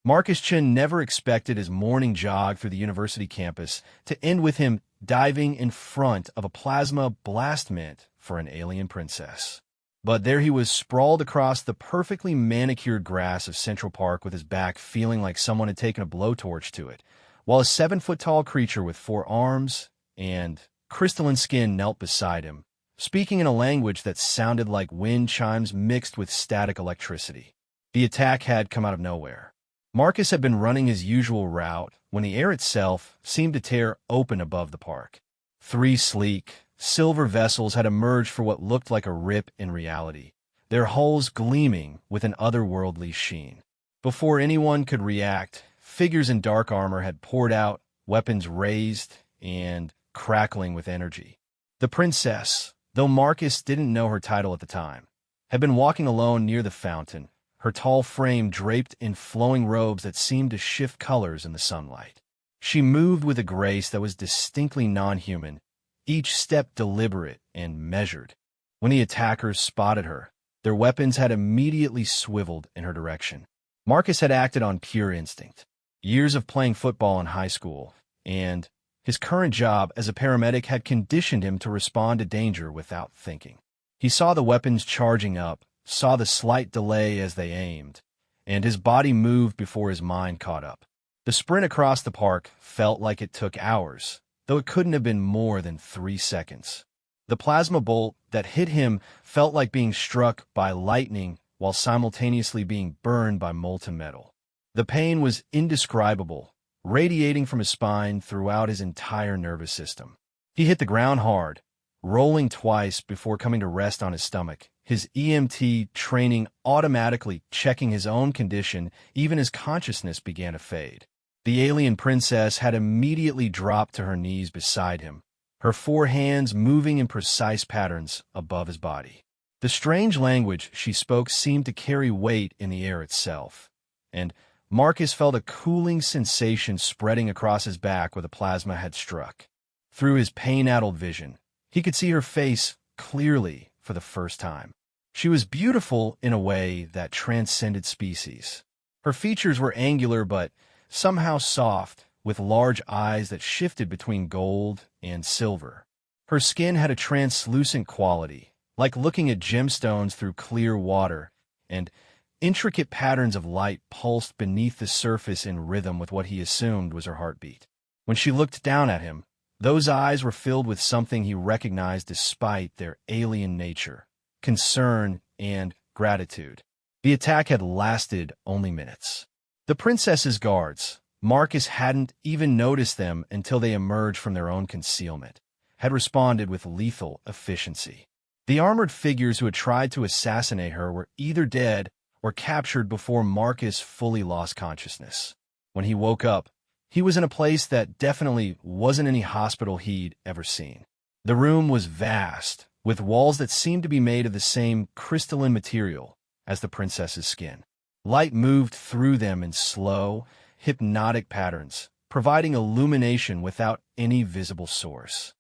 Marcus Chin never expected his morning jog through the university campus to end with him diving in front of a plasma blast mint for an alien princess. But there he was, sprawled across the perfectly manicured grass of Central Park with his back feeling like someone had taken a blowtorch to it, while a 7-foot-tall creature with 4 arms and crystalline skin knelt beside him, speaking in a language that sounded like wind chimes mixed with static electricity. The attack had come out of nowhere. Marcus had been running his usual route when the air itself seemed to tear open above the park. 3 sleek, silver vessels had emerged for what looked like a rip in reality, their hulls gleaming with an otherworldly sheen. Before anyone could react, figures in dark armor had poured out, weapons raised and crackling with energy. The princess, though Marcus didn't know her title at the time, had been walking alone near the fountain, her tall frame draped in flowing robes that seemed to shift colors in the sunlight. She moved with a grace that was distinctly non-human, each step deliberate and measured. When the attackers spotted her, their weapons had immediately swiveled in her direction. Marcus had acted on pure instinct. Years of playing football in high school, and his current job as a paramedic had conditioned him to respond to danger without thinking. He saw the weapons charging up, saw the slight delay as they aimed, and his body moved before his mind caught up. The sprint across the park felt like it took hours, though it couldn't have been more than 3 seconds. The plasma bolt that hit him felt like being struck by lightning while simultaneously being burned by molten metal. The pain was indescribable, radiating from his spine throughout his entire nervous system. He hit the ground hard, rolling twice before coming to rest on his stomach, his EMT training automatically checking his own condition even as consciousness began to fade. The alien princess had immediately dropped to her knees beside him, her 4 hands moving in precise patterns above his body. The strange language she spoke seemed to carry weight in the air itself, and Marcus felt a cooling sensation spreading across his back where the plasma had struck. Through his pain-addled vision, he could see her face clearly for the first time. She was beautiful in a way that transcended species. Her features were angular but somehow soft, with large eyes that shifted between gold and silver. Her skin had a translucent quality, like looking at gemstones through clear water, and intricate patterns of light pulsed beneath the surface in rhythm with what he assumed was her heartbeat. When she looked down at him, those eyes were filled with something he recognized despite their alien nature: concern and gratitude. The attack had lasted only minutes. The princess's guards, Marcus hadn't even noticed them until they emerged from their own concealment, had responded with lethal efficiency. The armored figures who had tried to assassinate her were either dead or captured before Marcus fully lost consciousness. When he woke up, he was in a place that definitely wasn't any hospital he'd ever seen. The room was vast, with walls that seemed to be made of the same crystalline material as the princess's skin. Light moved through them in slow, hypnotic patterns, providing illumination without any visible source.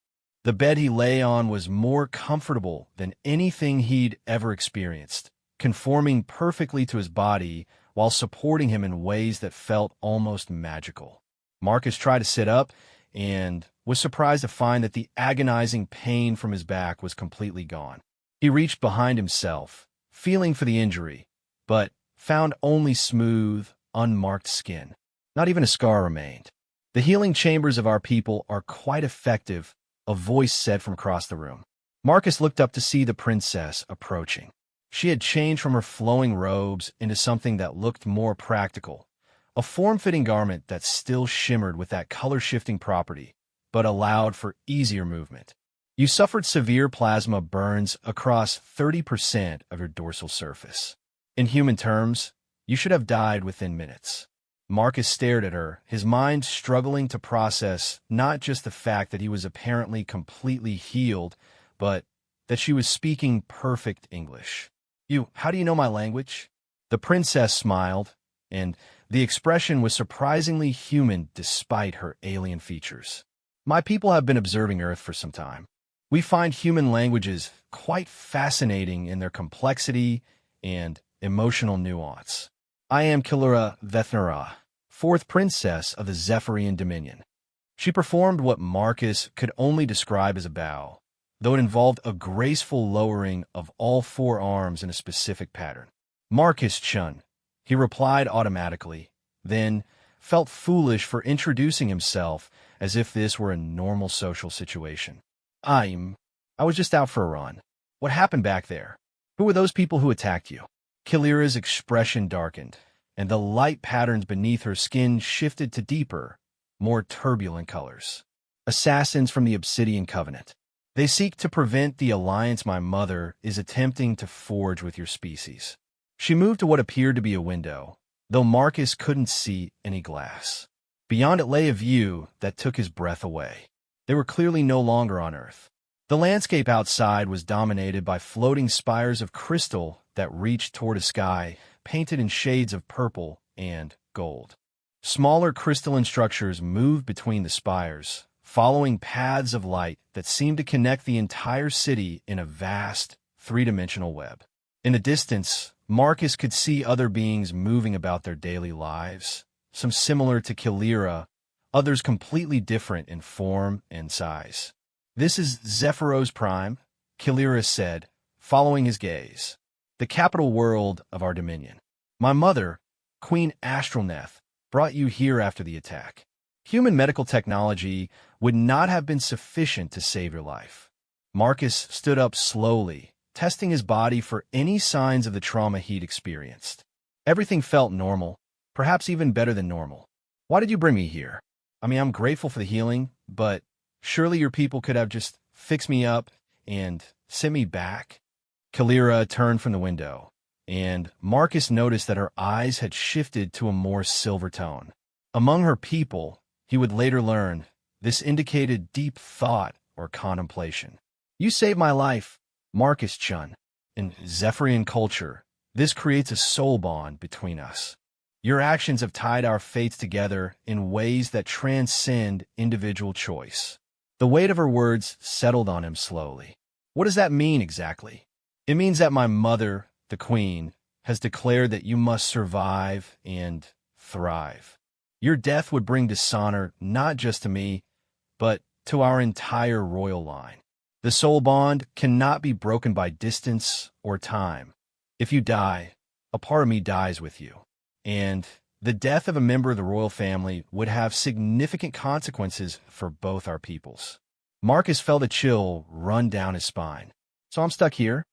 The bed he lay on was more comfortable than anything he'd ever experienced, conforming perfectly to his body while supporting him in ways that felt almost magical. Marcus tried to sit up and was surprised to find that the agonizing pain from his back was completely gone. He reached behind himself, feeling for the injury, but found only smooth, unmarked skin. Not even a scar remained. "The healing chambers of our people are quite effective," a voice said from across the room. Marcus looked up to see the princess approaching. She had changed from her flowing robes into something that looked more practical, a form-fitting garment that still shimmered with that color-shifting property, but allowed for easier movement. "You suffered severe plasma burns across 30% of your dorsal surface. In human terms, you should have died within minutes." Marcus stared at her, his mind struggling to process not just the fact that he was apparently completely healed, but that she was speaking perfect English. How do you know my language?" The princess smiled, and the expression was surprisingly human despite her alien features. "My people have been observing Earth for some time. We find human languages quite fascinating in their complexity and emotional nuance. I am Kilura Vethnera, fourth princess of the Zephyrian Dominion. She performed what Marcus could only describe as a bow, though it involved a graceful lowering of all four arms in a specific pattern. Marcus Chun, he replied automatically, then felt foolish for introducing himself as if this were a normal social situation. I was just out for a run. What happened back there? Who were those people who attacked you? Kilira's expression darkened, and the light patterns beneath her skin shifted to deeper, more turbulent colors. Assassins from the Obsidian Covenant. They seek to prevent the alliance my mother is attempting to forge with your species. She moved to what appeared to be a window, though Marcus couldn't see any glass. Beyond it lay a view that took his breath away. They were clearly no longer on Earth. The landscape outside was dominated by floating spires of crystal that reached toward a sky painted in shades of purple and gold. Smaller crystalline structures moved between the spires, following paths of light that seemed to connect the entire city in a vast, three-dimensional web. In the distance, Marcus could see other beings moving about their daily lives, some similar to Kilira, others completely different in form and size. "This is Zephyros Prime," Kilira said, following his gaze. "The capital world of our dominion. My mother, Queen Astralneth, brought you here after the attack. Human medical technology would not have been sufficient to save your life." Marcus stood up slowly, testing his body for any signs of the trauma he'd experienced. Everything felt normal, perhaps even better than normal. "Why did you bring me here? I'm grateful for the healing, but surely your people could have just fixed me up and sent me back." Kilira turned from the window, and Marcus noticed that her eyes had shifted to a more silver tone. Among her people, he would later learn, this indicated deep thought or contemplation. "You saved my life, Marcus Chun. In Zephyrian culture, this creates a soul bond between us. Your actions have tied our fates together in ways that transcend individual choice." The weight of her words settled on him slowly. "What does that mean exactly?" "It means that my mother, the Queen, has declared that you must survive and thrive. Your death would bring dishonor not just to me, but to our entire royal line. The soul bond cannot be broken by distance or time. If you die, a part of me dies with you. And the death of a member of the royal family would have significant consequences for both our peoples." Marcus felt a chill run down his spine. "So I'm stuck here?"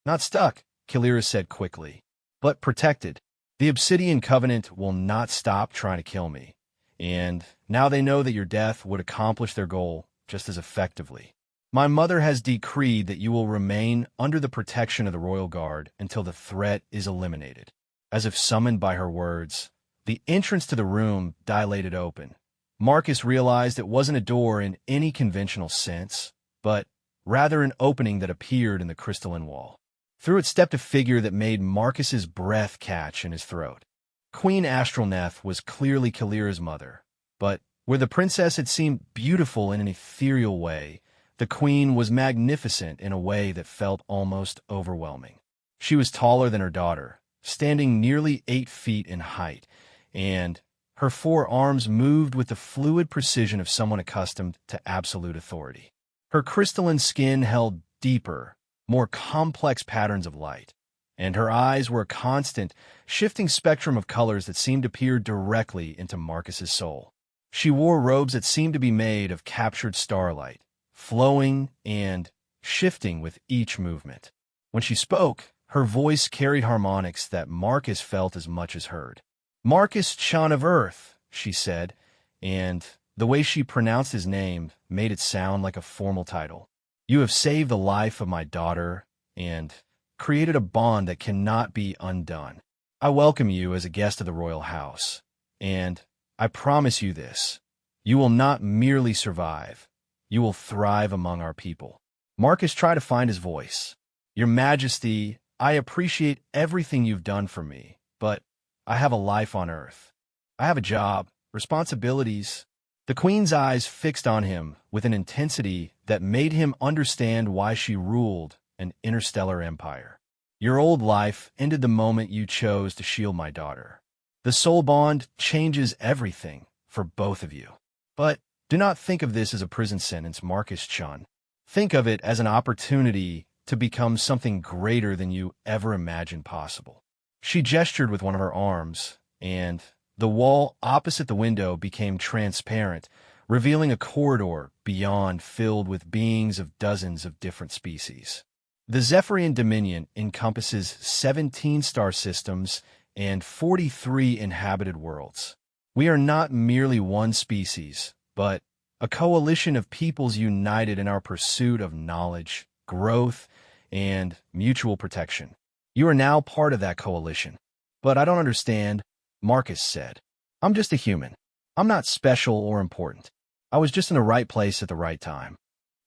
"Not stuck," Kilira said quickly, "but protected. The Obsidian Covenant will not stop trying to kill me, and now they know that your death would accomplish their goal just as effectively. My mother has decreed that you will remain under the protection of the Royal Guard until the threat is eliminated." As if summoned by her words, the entrance to the room dilated open. Marcus realized it wasn't a door in any conventional sense, but rather an opening that appeared in the crystalline wall. Through it stepped a figure that made Marcus's breath catch in his throat. Queen Astralneth was clearly Kilira's mother, but where the princess had seemed beautiful in an ethereal way, the queen was magnificent in a way that felt almost overwhelming. She was taller than her daughter, standing nearly 8 feet in height, and her 4 arms moved with the fluid precision of someone accustomed to absolute authority. Her crystalline skin held deeper, more complex patterns of light, and her eyes were a constant, shifting spectrum of colors that seemed to peer directly into Marcus's soul. She wore robes that seemed to be made of captured starlight, flowing and shifting with each movement. When she spoke, her voice carried harmonics that Marcus felt as much as heard. "Marcus Chun of Earth," she said, and the way she pronounced his name made it sound like a formal title. "You have saved the life of my daughter and created a bond that cannot be undone. I welcome you as a guest of the royal house, and I promise you this: you will not merely survive, you will thrive among our people." Marcus tried to find his voice. "Your Majesty, I appreciate everything you've done for me, but I have a life on Earth. I have a job, responsibilities." The Queen's eyes fixed on him with an intensity that made him understand why she ruled an interstellar empire. "Your old life ended the moment you chose to shield my daughter. The soul bond changes everything for both of you. But do not think of this as a prison sentence, Marcus Chun. Think of it as an opportunity to become something greater than you ever imagined possible. She gestured with one of her arms, and the wall opposite the window became transparent, revealing a corridor beyond filled with beings of dozens of different species. The Zephyrian Dominion encompasses 17 star systems and 43 inhabited worlds. We are not merely one species, but a coalition of peoples united in our pursuit of knowledge, growth, and mutual protection. You are now part of that coalition. But I don't understand, Marcus said. I'm just a human. I'm not special or important. I was just in the right place at the right time.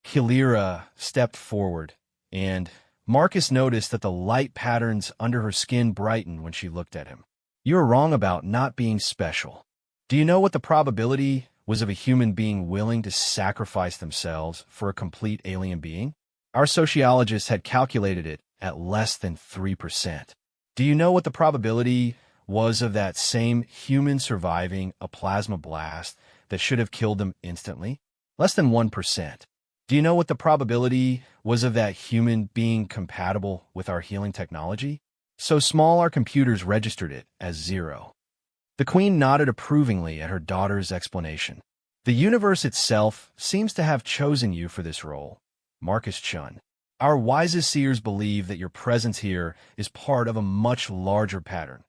Kilira stepped forward, and Marcus noticed that the light patterns under her skin brightened when she looked at him. You're wrong about not being special. Do you know what the probability was of a human being willing to sacrifice themselves for a complete alien being? Our sociologists had calculated it at less than 3%. Do you know what the probability was of that same human surviving a plasma blast that should have killed them instantly? Less than 1%. Do you know what the probability was of that human being compatible with our healing technology? So small our computers registered it as 0. The Queen nodded approvingly at her daughter's explanation. The universe itself seems to have chosen you for this role, Marcus Chun. Our wisest seers believe that your presence here is part of a much larger pattern,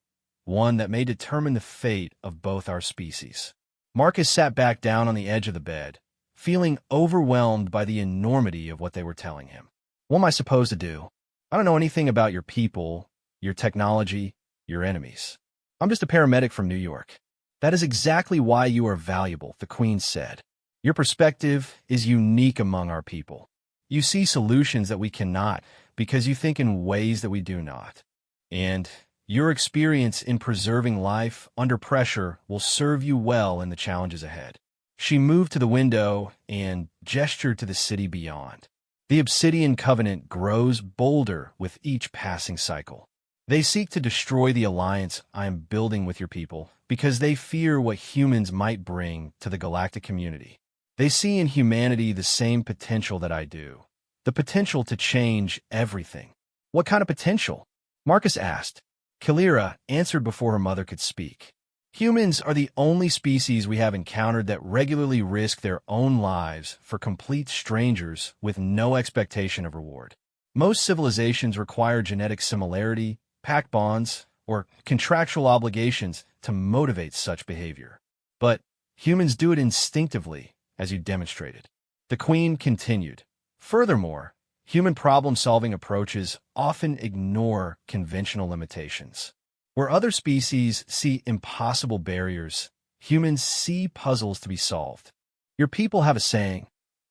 one that may determine the fate of both our species. Marcus sat back down on the edge of the bed, feeling overwhelmed by the enormity of what they were telling him. What am I supposed to do? I don't know anything about your people, your technology, your enemies. I'm just a paramedic from New York. That is exactly why you are valuable, the Queen said. Your perspective is unique among our people. You see solutions that we cannot because you think in ways that we do not. And your experience in preserving life under pressure will serve you well in the challenges ahead. She moved to the window and gestured to the city beyond. The Obsidian Covenant grows bolder with each passing cycle. They seek to destroy the alliance I am building with your people because they fear what humans might bring to the galactic community. They see in humanity the same potential that I do, the potential to change everything. What kind of potential? Marcus asked. Kilira answered before her mother could speak. Humans are the only species we have encountered that regularly risk their own lives for complete strangers with no expectation of reward. Most civilizations require genetic similarity, pact bonds, or contractual obligations to motivate such behavior. But humans do it instinctively, as you demonstrated. The Queen continued. Furthermore, human problem-solving approaches often ignore conventional limitations. Where other species see impossible barriers, humans see puzzles to be solved. Your people have a saying,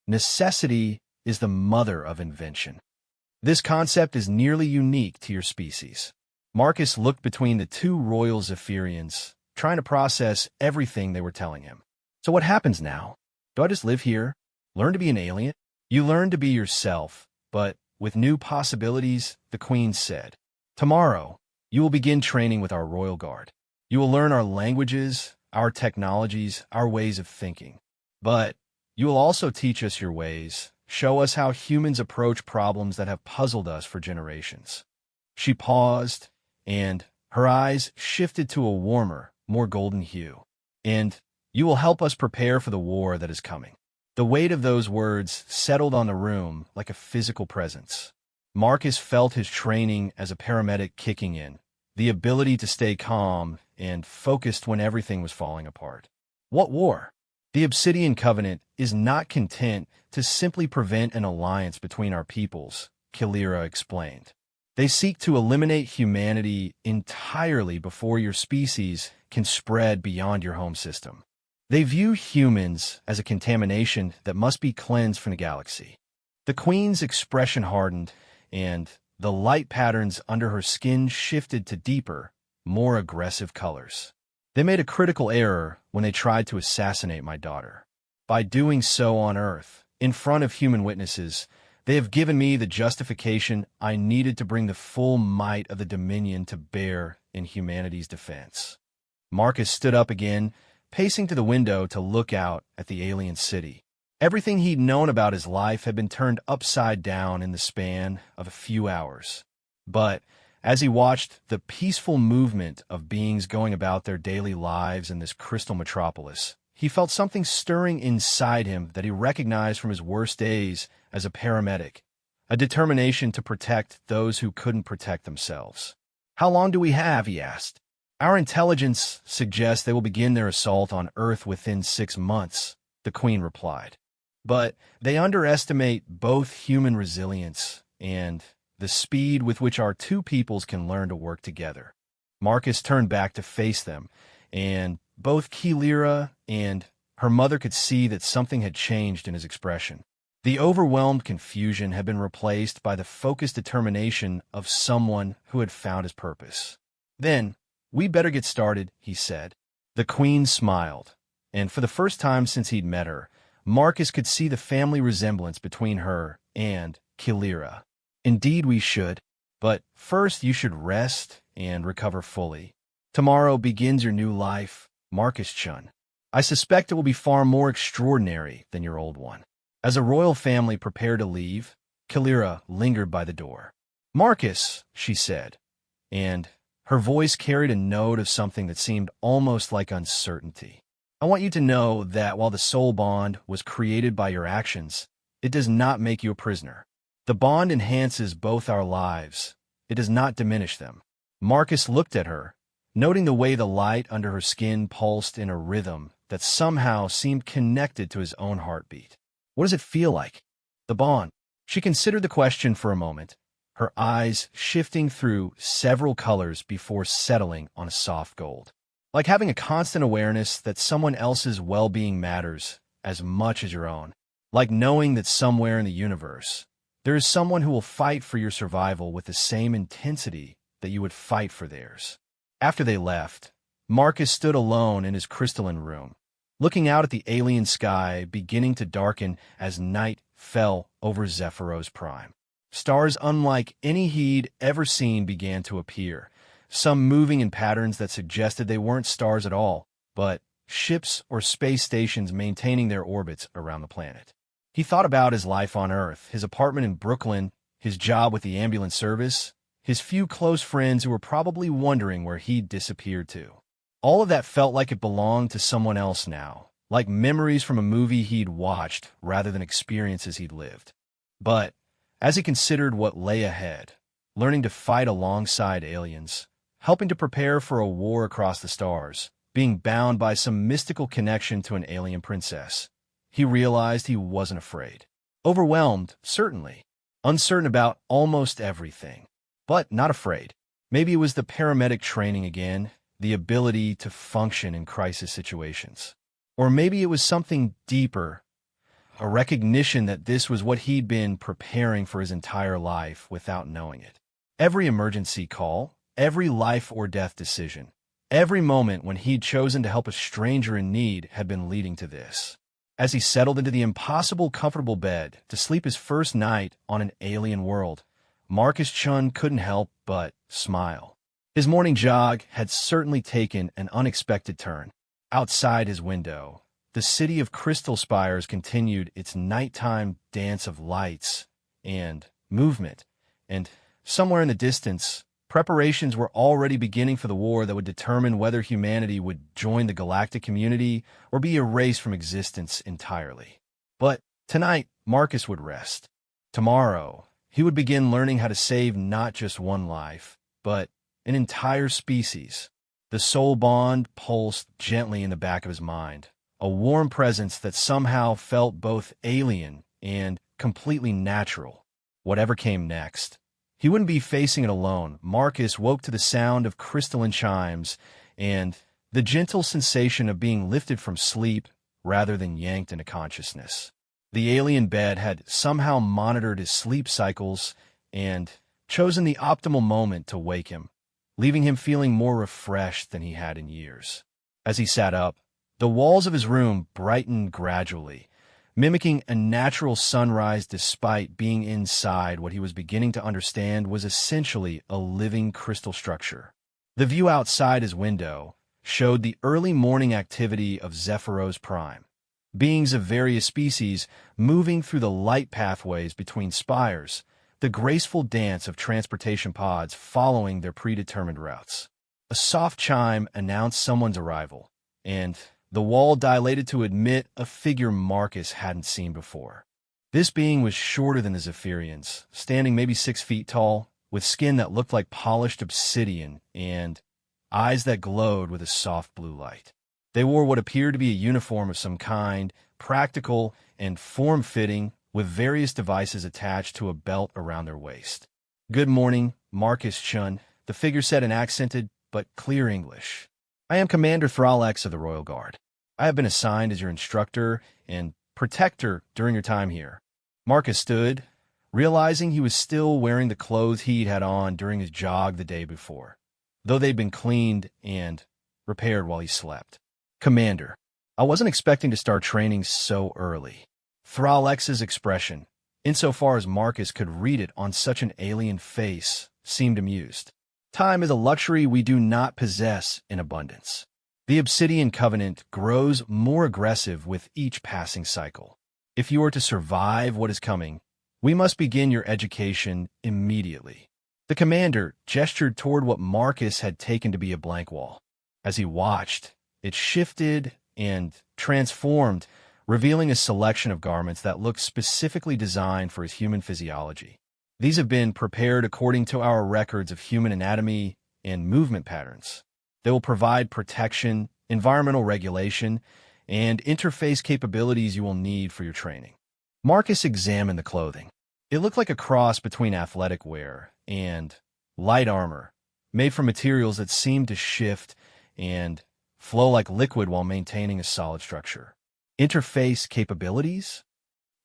necessity is the mother of invention. This concept is nearly unique to your species. Marcus looked between the two royal Zephyrians, trying to process everything they were telling him. So what happens now? Do I just live here? Learn to be an alien? You learn to be yourself, but with new possibilities, the Queen said. Tomorrow, you will begin training with our Royal Guard. You will learn our languages, our technologies, our ways of thinking. But you will also teach us your ways, show us how humans approach problems that have puzzled us for generations. She paused, and her eyes shifted to a warmer, more golden hue. And you will help us prepare for the war that is coming. The weight of those words settled on the room like a physical presence. Marcus felt his training as a paramedic kicking in, the ability to stay calm and focused when everything was falling apart. What war? The Obsidian Covenant is not content to simply prevent an alliance between our peoples, Kilira explained. They seek to eliminate humanity entirely before your species can spread beyond your home system. They view humans as a contamination that must be cleansed from the galaxy. The Queen's expression hardened, and the light patterns under her skin shifted to deeper, more aggressive colors. They made a critical error when they tried to assassinate my daughter. By doing so on Earth, in front of human witnesses, they have given me the justification I needed to bring the full might of the Dominion to bear in humanity's defense. Marcus stood up again, pacing to the window to look out at the alien city. Everything he'd known about his life had been turned upside down in the span of a few hours. But as he watched the peaceful movement of beings going about their daily lives in this crystal metropolis, he felt something stirring inside him that he recognized from his worst days as a paramedic, a determination to protect those who couldn't protect themselves. "How long do we have?" he asked. "Our intelligence suggests they will begin their assault on Earth within 6 months," the Queen replied. "But they underestimate both human resilience and the speed with which our two peoples can learn to work together." Marcus turned back to face them, and both Keelira and her mother could see that something had changed in his expression. The overwhelmed confusion had been replaced by the focused determination of someone who had found his purpose. "Then, we better get started," he said. The Queen smiled, and for the first time since he'd met her, Marcus could see the family resemblance between her and Keelira. "Indeed we should, but first you should rest and recover fully. Tomorrow begins your new life, Marcus-chun. I suspect it will be far more extraordinary than your old one." As a royal family prepared to leave, Keelira lingered by the door. "Marcus," she said, and her voice carried a note of something that seemed almost like uncertainty. "I want you to know that while the soul bond was created by your actions, it does not make you a prisoner. The bond enhances both our lives. It does not diminish them." Marcus looked at her, noting the way the light under her skin pulsed in a rhythm that somehow seemed connected to his own heartbeat. "What does it feel like? The bond?" She considered the question for a moment, her eyes shifting through several colors before settling on a soft gold. "Like having a constant awareness that someone else's well-being matters as much as your own. Like knowing that somewhere in the universe, there is someone who will fight for your survival with the same intensity that you would fight for theirs." After they left, Marcus stood alone in his crystalline room, looking out at the alien sky beginning to darken as night fell over Zephyros Prime. Stars unlike any he'd ever seen began to appear, some moving in patterns that suggested they weren't stars at all, but ships or space stations maintaining their orbits around the planet. He thought about his life on Earth, his apartment in Brooklyn, his job with the ambulance service, his few close friends who were probably wondering where he'd disappeared to. All of that felt like it belonged to someone else now, like memories from a movie he'd watched rather than experiences he'd lived. But as he considered what lay ahead, learning to fight alongside aliens, helping to prepare for a war across the stars, being bound by some mystical connection to an alien princess, he realized he wasn't afraid. Overwhelmed, certainly. Uncertain about almost everything, but not afraid. Maybe it was the paramedic training again, the ability to function in crisis situations. Or maybe it was something deeper, a recognition that this was what he'd been preparing for his entire life without knowing it. Every emergency call, every life or death decision, every moment when he'd chosen to help a stranger in need had been leading to this. As he settled into the impossible comfortable bed to sleep his first night on an alien world, Marcus-chun couldn't help but smile. His morning jog had certainly taken an unexpected turn. Outside his window, the city of crystal spires continued its nighttime dance of lights and movement, and somewhere in the distance, preparations were already beginning for the war that would determine whether humanity would join the galactic community or be erased from existence entirely. But tonight, Marcus would rest. Tomorrow, he would begin learning how to save not just one life, but an entire species. The soul bond pulsed gently in the back of his mind, a warm presence that somehow felt both alien and completely natural. Whatever came next, he wouldn't be facing it alone. Marcus woke to the sound of crystalline chimes and the gentle sensation of being lifted from sleep rather than yanked into consciousness. The alien bed had somehow monitored his sleep cycles and chosen the optimal moment to wake him, leaving him feeling more refreshed than he had in years. As he sat up, the walls of his room brightened gradually, mimicking a natural sunrise despite being inside what he was beginning to understand was essentially a living crystal structure. The view outside his window, showed the early morning activity of Zephyros Prime. Beings of various species moving through the light pathways between spires, the graceful dance of transportation pods following their predetermined routes. A soft chime announced someone's arrival, and the wall dilated to admit a figure Marcus hadn't seen before. This being was shorter than the Zephyrians, standing maybe 6 feet tall, with skin that looked like polished obsidian and eyes that glowed with a soft blue light. They wore what appeared to be a uniform of some kind, practical and form-fitting, with various devices attached to a belt around their waist. "Good morning, Marcus Chun," the figure said in accented but clear English. "I am Commander Thralex of the Royal Guard. I have been assigned as your instructor and protector during your time here." Marcus stood, realizing he was still wearing the clothes he'd had on during his jog the day before, though they'd been cleaned and repaired while he slept. "Commander, I wasn't expecting to start training so early." Thralex's expression, insofar as Marcus could read it on such an alien face, seemed amused. "Time is a luxury we do not possess in abundance. The Obsidian Covenant grows more aggressive with each passing cycle. If you are to survive what is coming, we must begin your education immediately." The commander gestured toward what Marcus had taken to be a blank wall. As he watched, it shifted and transformed, revealing a selection of garments that looked specifically designed for his human physiology. These have been prepared according to our records of human anatomy and movement patterns. They will provide protection, environmental regulation, and interface capabilities you will need for your training. Marcus examined the clothing. It looked like a cross between athletic wear and light armor, made from materials that seemed to shift and flow like liquid while maintaining a solid structure. Interface capabilities?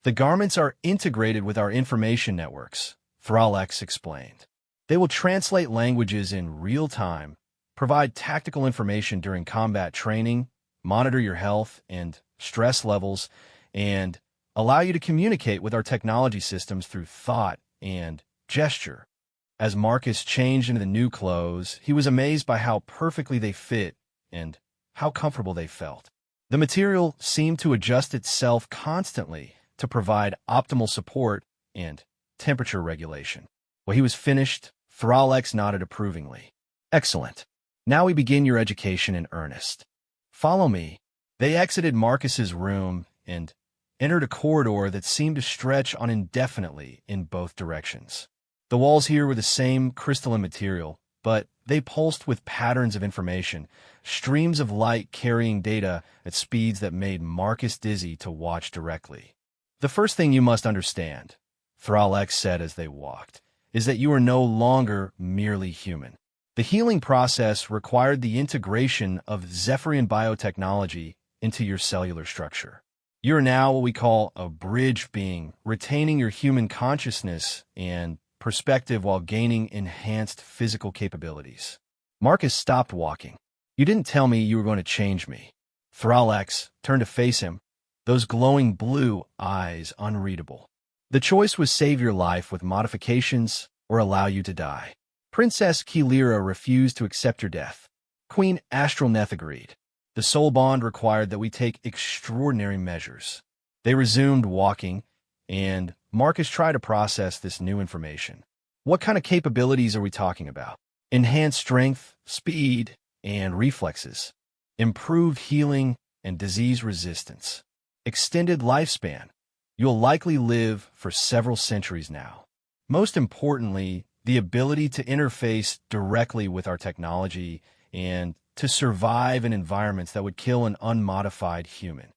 The garments are integrated with our information networks, Thralex explained. They will translate languages in real time, provide tactical information during combat training, monitor your health and stress levels, and allow you to communicate with our technology systems through thought and gesture. As Marcus changed into the new clothes, he was amazed by how perfectly they fit and how comfortable they felt. The material seemed to adjust itself constantly to provide optimal support and temperature regulation. When he was finished, Thralex nodded approvingly. "Excellent. Now we begin your education in earnest. Follow me." They exited Marcus's room and entered a corridor that seemed to stretch on indefinitely in both directions. The walls here were the same crystalline material, but they pulsed with patterns of information, streams of light carrying data at speeds that made Marcus dizzy to watch directly. "The first thing you must understand," Thralex said as they walked, "is that you are no longer merely human. The healing process required the integration of Zephyrian biotechnology into your cellular structure. You are now what we call a bridge being, retaining your human consciousness and perspective while gaining enhanced physical capabilities." Marcus stopped walking. "You didn't tell me you were going to change me." Thralex turned to face him, those glowing blue eyes unreadable. "The choice was save your life with modifications or allow you to die. Princess Kilira refused to accept your death. Queen Astralneth agreed. The soul bond required that we take extraordinary measures." They resumed walking, and Marcus tried to process this new information. "What kind of capabilities are we talking about?" "Enhanced strength, speed, and reflexes. Improved healing and disease resistance. Extended lifespan. You'll likely live for several centuries now. Most importantly, the ability to interface directly with our technology and to survive in environments that would kill an unmodified human."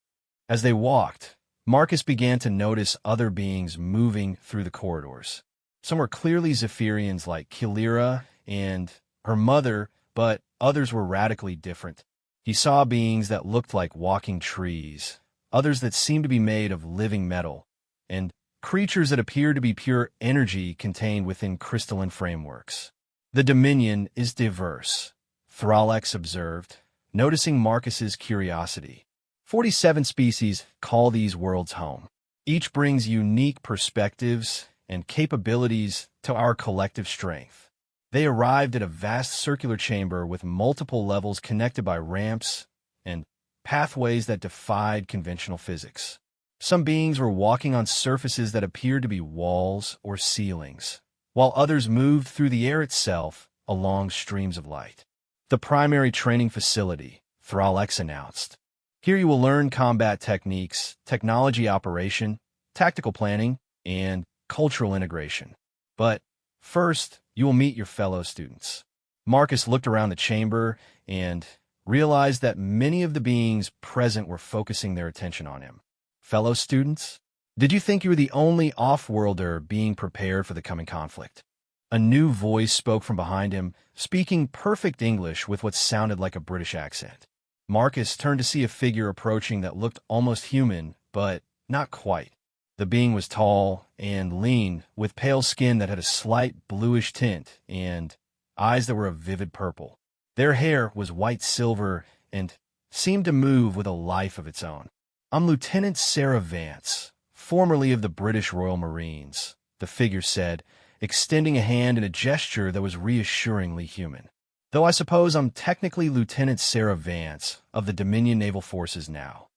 As they walked, Marcus began to notice other beings moving through the corridors. Some were clearly Zephyrians like Kilira and her mother, but others were radically different. He saw beings that looked like walking trees, others that seemed to be made of living metal, and creatures that appeared to be pure energy contained within crystalline frameworks. "The Dominion is diverse," Thralex observed, noticing Marcus's curiosity. 47 species call these worlds home. Each brings unique perspectives and capabilities to our collective strength. They arrived at a vast circular chamber with multiple levels connected by ramps and pathways that defied conventional physics. Some beings were walking on surfaces that appeared to be walls or ceilings, while others moved through the air itself along streams of light. The primary training facility, Thrall-X announced. Here you will learn combat techniques, technology operation, tactical planning, and cultural integration. But first, you will meet your fellow students. Marcus looked around the chamber and realized that many of the beings present were focusing their attention on him. Fellow students? Did you think you were the only off-worlder being prepared for the coming conflict? A new voice spoke from behind him, speaking perfect English with what sounded like a British accent. Marcus turned to see a figure approaching that looked almost human, but not quite. The being was tall and lean, with pale skin that had a slight bluish tint and eyes that were a vivid purple. Their hair was white silver and seemed to move with a life of its own. "I'm Lieutenant Sarah Vance, formerly of the British Royal Marines," the figure said, extending a hand in a gesture that was reassuringly human. "Though I suppose I'm technically Lieutenant Sarah Vance of the Dominion Naval Forces now."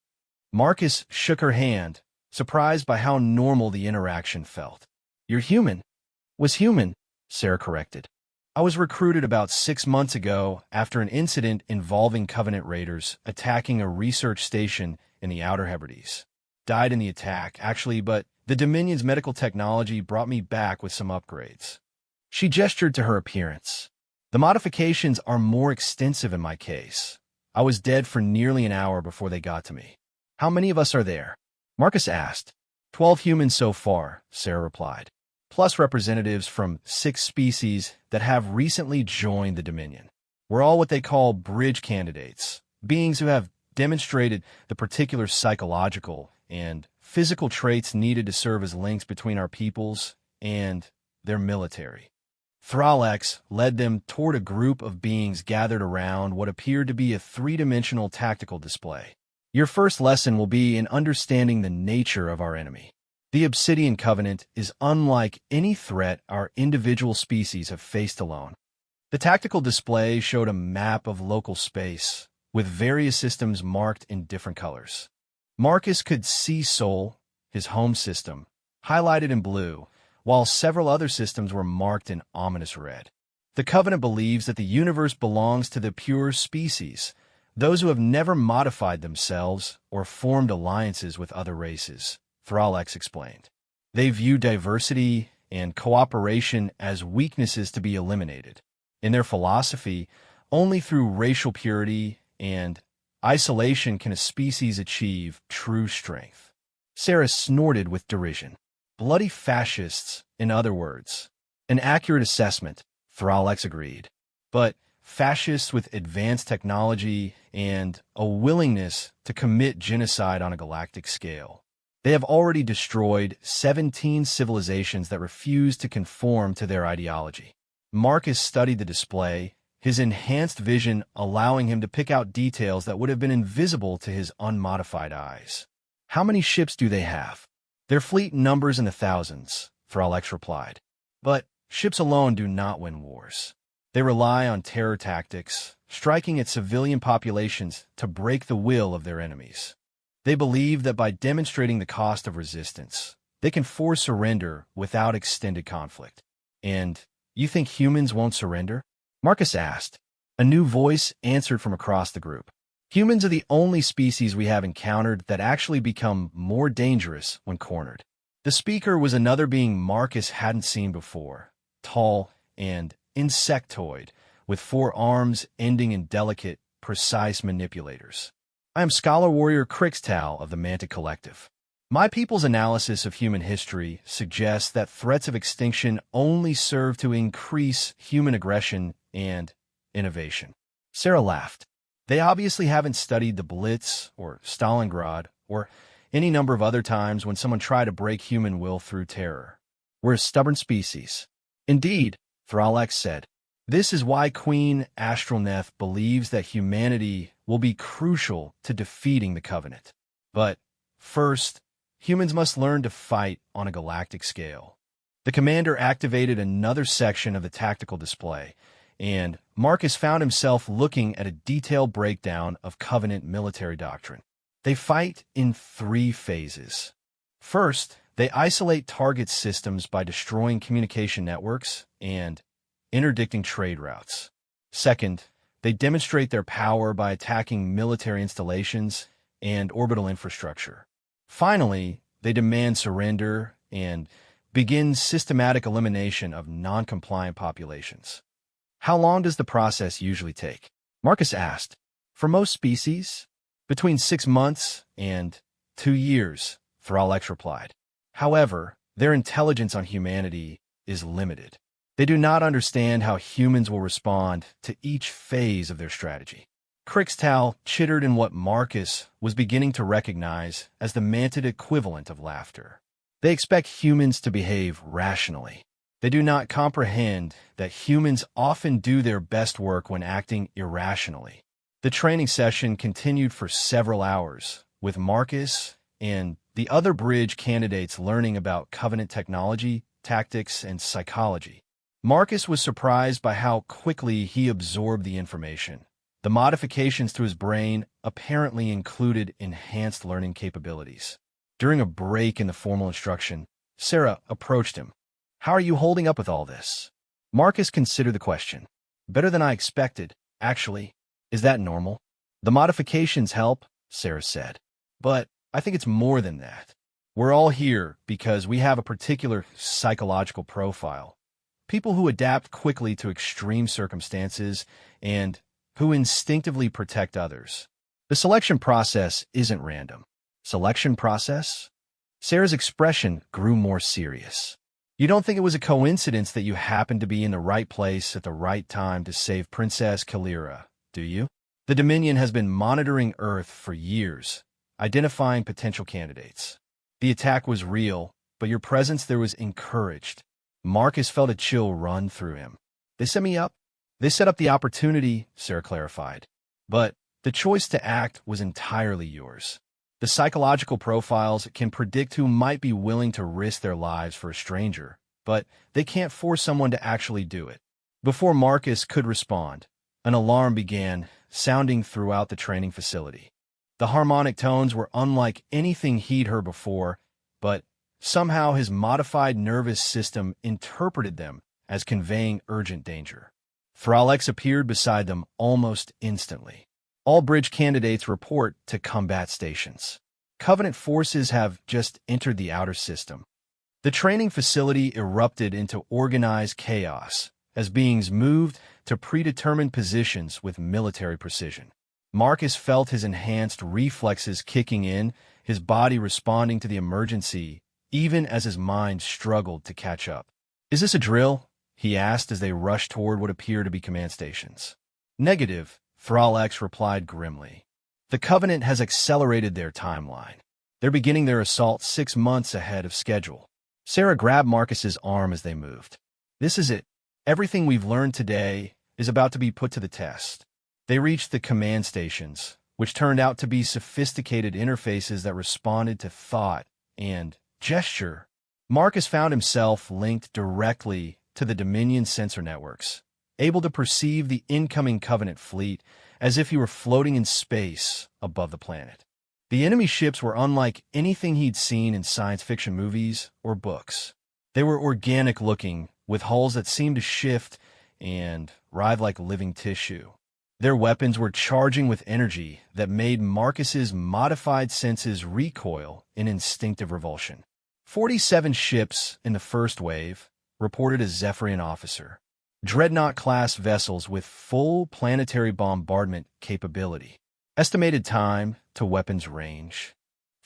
Marcus shook her hand, surprised by how normal the interaction felt. "You're human." "Was human," Sarah corrected. "I was recruited about 6 months ago after an incident involving Covenant raiders attacking a research station in the Outer Hebrides. Died in the attack, actually, but the Dominion's medical technology brought me back with some upgrades." She gestured to her appearance. "The modifications are more extensive in my case. I was dead for nearly an hour before they got to me." "How many of us are there?" Marcus asked. 12 humans so far," Sarah replied, "plus representatives from 6 species that have recently joined the Dominion. We're all what they call bridge candidates, beings who have demonstrated the particular psychological and physical traits needed to serve as links between our peoples and their military." Thrall-X led them toward a group of beings gathered around what appeared to be a 3-dimensional tactical display. "Your first lesson will be in understanding the nature of our enemy. The Obsidian Covenant is unlike any threat our individual species have faced alone." The tactical display showed a map of local space, with various systems marked in different colors. Marcus could see Sol, his home system, highlighted in blue, while several other systems were marked in ominous red. The Covenant believes that the universe belongs to the pure species, those who have never modified themselves or formed alliances with other races, Thrall-X explained. They view diversity and cooperation as weaknesses to be eliminated. In their philosophy, only through racial purity and isolation can a species achieve true strength. Sarah snorted with derision. "Bloody fascists, in other words." "An accurate assessment," Thrall-X agreed. "But fascists with advanced technology and a willingness to commit genocide on a galactic scale. They have already destroyed 17 civilizations that refuse to conform to their ideology." Marcus studied the display, his enhanced vision allowing him to pick out details that would have been invisible to his unmodified eyes. "How many ships do they have?" "Their fleet numbers in the thousands," Thrall-X replied. "But ships alone do not win wars. They rely on terror tactics, striking at civilian populations to break the will of their enemies. They believe that by demonstrating the cost of resistance, they can force surrender without extended conflict." "And you think humans won't surrender?" Marcus asked. A new voice answered from across the group. "Humans are the only species we have encountered that actually become more dangerous when cornered." The speaker was another being Marcus hadn't seen before, tall and insectoid, with 4 arms ending in delicate, precise manipulators. "I am Scholar Warrior Crixtal of the Mantic Collective. My people's analysis of human history suggests that threats of extinction only serve to increase human aggression and innovation." Sarah laughed. "They obviously haven't studied the Blitz or Stalingrad or any number of other times when someone tried to break human will through terror. We're a stubborn species." "Indeed," Thrall-X said. "This is why Queen Astralneth believes that humanity will be crucial to defeating the Covenant. But first, humans must learn to fight on a galactic scale." The commander activated another section of the tactical display, and Marcus found himself looking at a detailed breakdown of Covenant military doctrine. They fight in 3 phases. First, they isolate target systems by destroying communication networks and interdicting trade routes. Second, they demonstrate their power by attacking military installations and orbital infrastructure. Finally, they demand surrender and begin systematic elimination of non-compliant populations. How long does the process usually take? Marcus asked. For most species, between 6 months and 2 years, Thralex replied. However, their intelligence on humanity is limited. They do not understand how humans will respond to each phase of their strategy. Crixtal chittered in what Marcus was beginning to recognize as the mantid equivalent of laughter. They expect humans to behave rationally. They do not comprehend that humans often do their best work when acting irrationally. The training session continued for several hours, with Marcus and the other bridge candidates learning about Covenant technology, tactics, and psychology. Marcus was surprised by how quickly he absorbed the information. The modifications to his brain apparently included enhanced learning capabilities. During a break in the formal instruction, Sarah approached him. How are you holding up with all this? Marcus considered the question. Better than I expected, actually. Is that normal? The modifications help, Sarah said. But I think it's more than that. We're all here because we have a particular psychological profile. People who adapt quickly to extreme circumstances and who instinctively protect others. The selection process isn't random. Selection process? Sarah's expression grew more serious. You don't think it was a coincidence that you happened to be in the right place at the right time to save Princess Kalira, do you? The Dominion has been monitoring Earth for years, identifying potential candidates. The attack was real, but your presence there was encouraged. Marcus felt a chill run through him. They set me up. They set up the opportunity, Sarah clarified. But the choice to act was entirely yours. The psychological profiles can predict who might be willing to risk their lives for a stranger, but they can't force someone to actually do it. Before Marcus could respond, an alarm began sounding throughout the training facility. The harmonic tones were unlike anything he'd heard before, but somehow his modified nervous system interpreted them as conveying urgent danger. Thralex appeared beside them almost instantly. All bridge candidates report to combat stations. Covenant forces have just entered the outer system. The training facility erupted into organized chaos as beings moved to predetermined positions with military precision. Marcus felt his enhanced reflexes kicking in, his body responding to the emergency, even as his mind struggled to catch up. Is this a drill? He asked as they rushed toward what appeared to be command stations. Negative, Thralex replied grimly. The Covenant has accelerated their timeline. They're beginning their assault 6 months ahead of schedule. Sarah grabbed Marcus's arm as they moved. This is it. Everything we've learned today is about to be put to the test. They reached the command stations, which turned out to be sophisticated interfaces that responded to thought and gesture. Marcus found himself linked directly to the Dominion sensor networks, able to perceive the incoming Covenant fleet as if he were floating in space above the planet. The enemy ships were unlike anything he'd seen in science fiction movies or books. They were organic-looking, with hulls that seemed to shift and writhe like living tissue. Their weapons were charging with energy that made Marcus's modified senses recoil in instinctive revulsion. 47 ships in the first wave, reported a Zephyrian officer. Dreadnought-class vessels with full planetary bombardment capability. Estimated time to weapons range.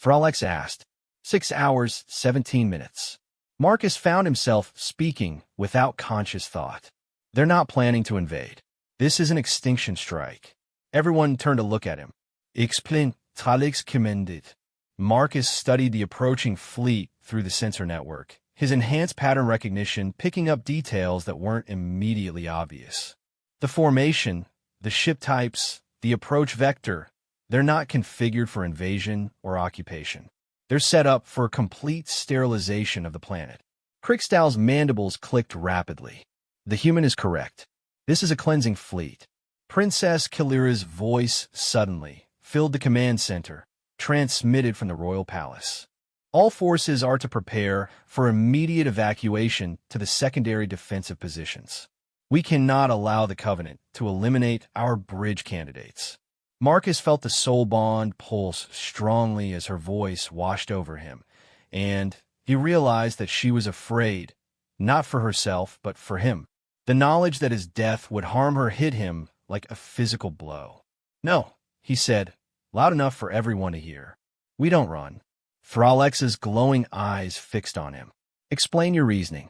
Thralex asked. 6 hours, 17 minutes. Marcus found himself speaking without conscious thought. They're not planning to invade. This is an extinction strike. Everyone turned to look at him. Explain, Thralex commanded. Marcus studied the approaching fleet through the sensor network, his enhanced pattern recognition picking up details that weren't immediately obvious. The formation, the ship types, the approach vector, they're not configured for invasion or occupation. They're set up for complete sterilization of the planet. Krickstow's mandibles clicked rapidly. The human is correct. This is a cleansing fleet. Princess Kalira's voice suddenly filled the command center, transmitted from the royal palace. All forces are to prepare for immediate evacuation to the secondary defensive positions. We cannot allow the Covenant to eliminate our bridge candidates. Marcus felt the soul bond pulse strongly as her voice washed over him, and he realized that she was afraid, not for herself, but for him. The knowledge that his death would harm her hit him like a physical blow. "No," he said, loud enough for everyone to hear. "We don't run." Thralex's glowing eyes fixed on him. "Explain your reasoning."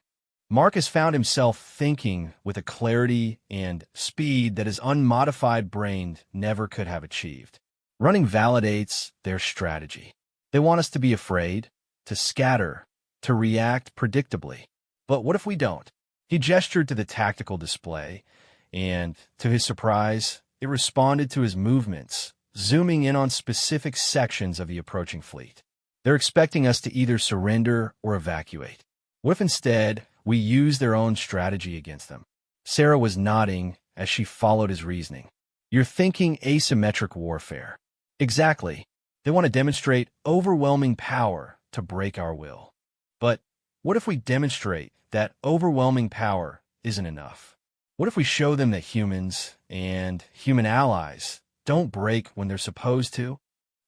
Marcus found himself thinking with a clarity and speed that his unmodified brain never could have achieved. Running validates their strategy. They want us to be afraid, to scatter, to react predictably. But what if we don't? He gestured to the tactical display, and, to his surprise, it responded to his movements, zooming in on specific sections of the approaching fleet. They're expecting us to either surrender or evacuate. What if instead we use their own strategy against them? Sarah was nodding as she followed his reasoning. "You're thinking asymmetric warfare." "Exactly. They want to demonstrate overwhelming power to break our will. But what if we demonstrate that overwhelming power isn't enough? What if we show them that humans and human allies don't break when they're supposed to?"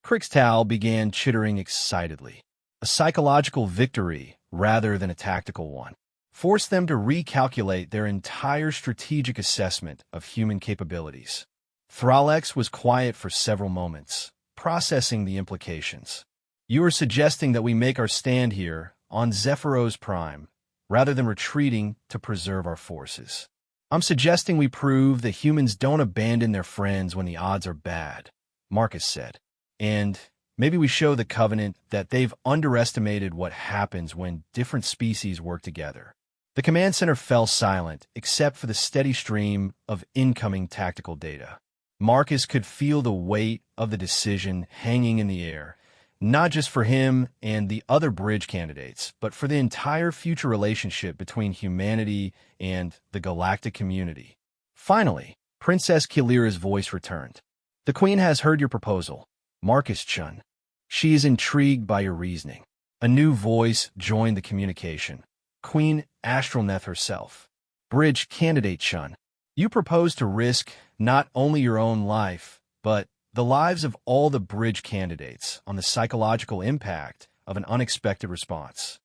Krickstow began chittering excitedly. A psychological victory, rather than a tactical one, forced them to recalculate their entire strategic assessment of human capabilities. Thralex was quiet for several moments, processing the implications. "You are suggesting that we make our stand here on Zephyros Prime, rather than retreating to preserve our forces." "I'm suggesting we prove that humans don't abandon their friends when the odds are bad," Marcus said. "And maybe we show the Covenant that they've underestimated what happens when different species work together." The command center fell silent, except for the steady stream of incoming tactical data. Marcus could feel the weight of the decision hanging in the air, not just for him and the other bridge candidates, but for the entire future relationship between humanity and the galactic community. Finally, Princess Kalira's voice returned. "The Queen has heard your proposal, Marcus Chun. She is intrigued by your reasoning." A new voice joined the communication. Queen Astralneth herself. "Bridge candidate Chun, you propose to risk not only your own life, but the lives of all the bridge candidates on the psychological impact of an unexpected response."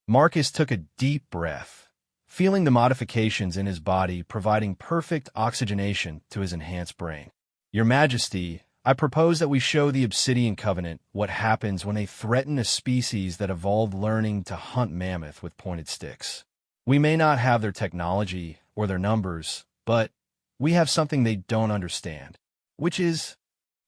Marcus took a deep breath, feeling the modifications in his body providing perfect oxygenation to his enhanced brain. "Your Majesty, I propose that we show the Obsidian Covenant what happens when they threaten a species that evolved learning to hunt mammoth with pointed sticks. We may not have their technology or their numbers, but we have something they don't understand, which is,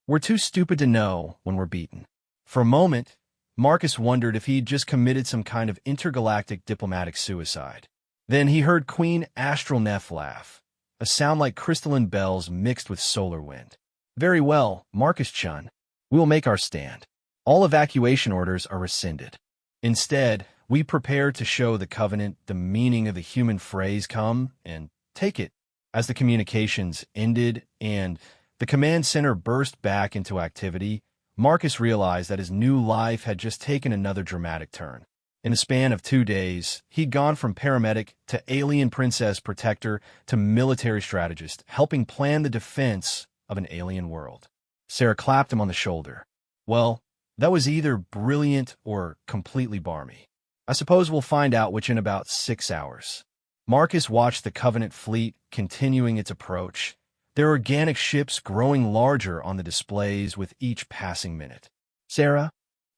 we're too stupid to know when we're beaten." For a moment, Marcus wondered if he'd just committed some kind of intergalactic diplomatic suicide. Then he heard Queen Astralneth laugh, a sound like crystalline bells mixed with solar wind. "Very well, Marcus Chun. We will make our stand. All evacuation orders are rescinded. Instead, we prepare to show the Covenant the meaning of the human phrase 'come and take it.'" As the communications ended and the command center burst back into activity, Marcus realized that his new life had just taken another dramatic turn. In a span of 2 days, he'd gone from paramedic to alien princess protector to military strategist, helping plan the defense of an alien world. Sarah clapped him on the shoulder. "Well, that was either brilliant or completely barmy. I suppose we'll find out which in about 6 hours." Marcus watched the Covenant fleet continuing its approach, their organic ships growing larger on the displays with each passing minute. "Sarah?"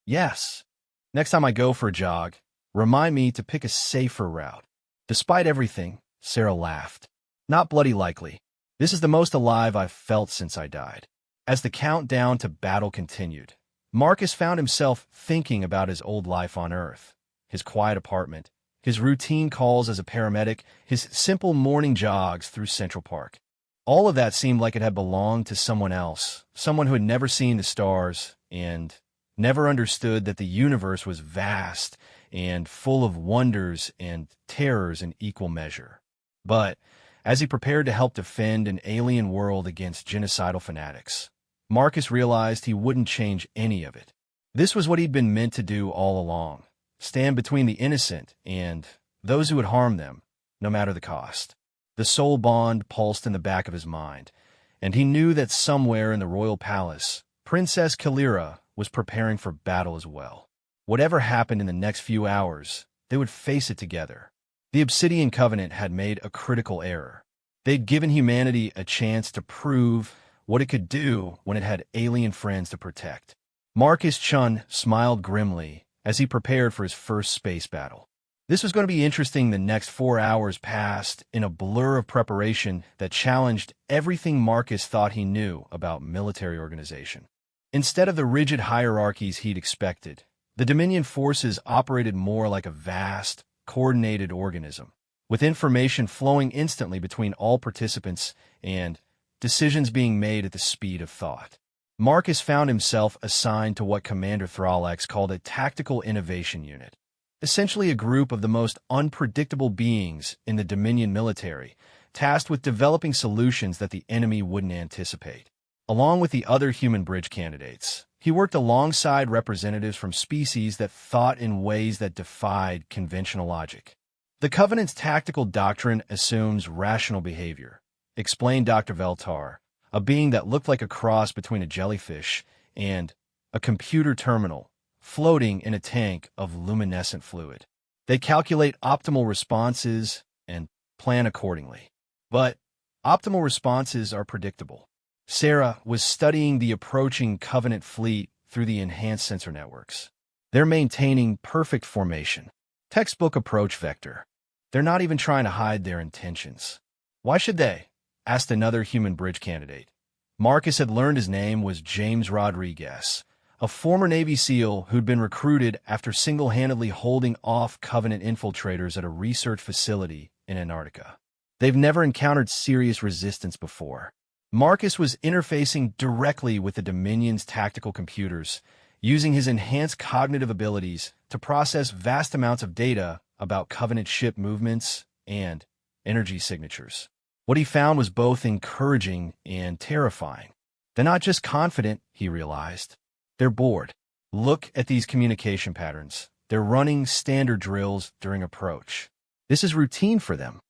"Yes. Next time I go for a jog, remind me to pick a safer route." Despite everything, Sarah laughed. "Not bloody likely. This is the most alive I've felt since I died." As the countdown to battle continued, Marcus found himself thinking about his old life on Earth, his quiet apartment, his routine calls as a paramedic, his simple morning jogs through Central Park. All of that seemed like it had belonged to someone else, someone who had never seen the stars and never understood that the universe was vast and full of wonders and terrors in equal measure. But as he prepared to help defend an alien world against genocidal fanatics, Marcus realized he wouldn't change any of it. This was what he'd been meant to do all along: stand between the innocent and those who would harm them, no matter the cost. The soul bond pulsed in the back of his mind, and he knew that somewhere in the royal palace, Princess Kalira was preparing for battle as well. Whatever happened in the next few hours, they would face it together. The Obsidian Covenant had made a critical error. They'd given humanity a chance to prove what it could do when it had alien friends to protect. Marcus Chun smiled grimly as he prepared for his first space battle. This was going to be interesting. The next 4 hours passed in a blur of preparation that challenged everything Marcus thought he knew about military organization. Instead of the rigid hierarchies he'd expected, the Dominion forces operated more like a vast, coordinated organism, with information flowing instantly between all participants and decisions being made at the speed of thought. Marcus found himself assigned to what Commander Thralex called a Tactical Innovation Unit, essentially a group of the most unpredictable beings in the Dominion military, tasked with developing solutions that the enemy wouldn't anticipate. Along with the other human bridge candidates, he worked alongside representatives from species that thought in ways that defied conventional logic. The Covenant's tactical doctrine assumes rational behavior, explained Dr. Veltar, a being that looked like a cross between a jellyfish and a computer terminal floating in a tank of luminescent fluid. They calculate optimal responses and plan accordingly. But optimal responses are predictable. Sarah was studying the approaching Covenant fleet through the enhanced sensor networks. They're maintaining perfect formation. Textbook approach vector. They're not even trying to hide their intentions. Why should they? Asked another human bridge candidate. Marcus had learned his name was James Rodriguez, a former Navy SEAL who'd been recruited after single-handedly holding off Covenant infiltrators at a research facility in Antarctica. They've never encountered serious resistance before. Marcus was interfacing directly with the Dominion's tactical computers, using his enhanced cognitive abilities to process vast amounts of data about Covenant ship movements and energy signatures. What he found was both encouraging and terrifying. They're not just confident, he realized. They're bored. Look at these communication patterns. They're running standard drills during approach. This is routine for them.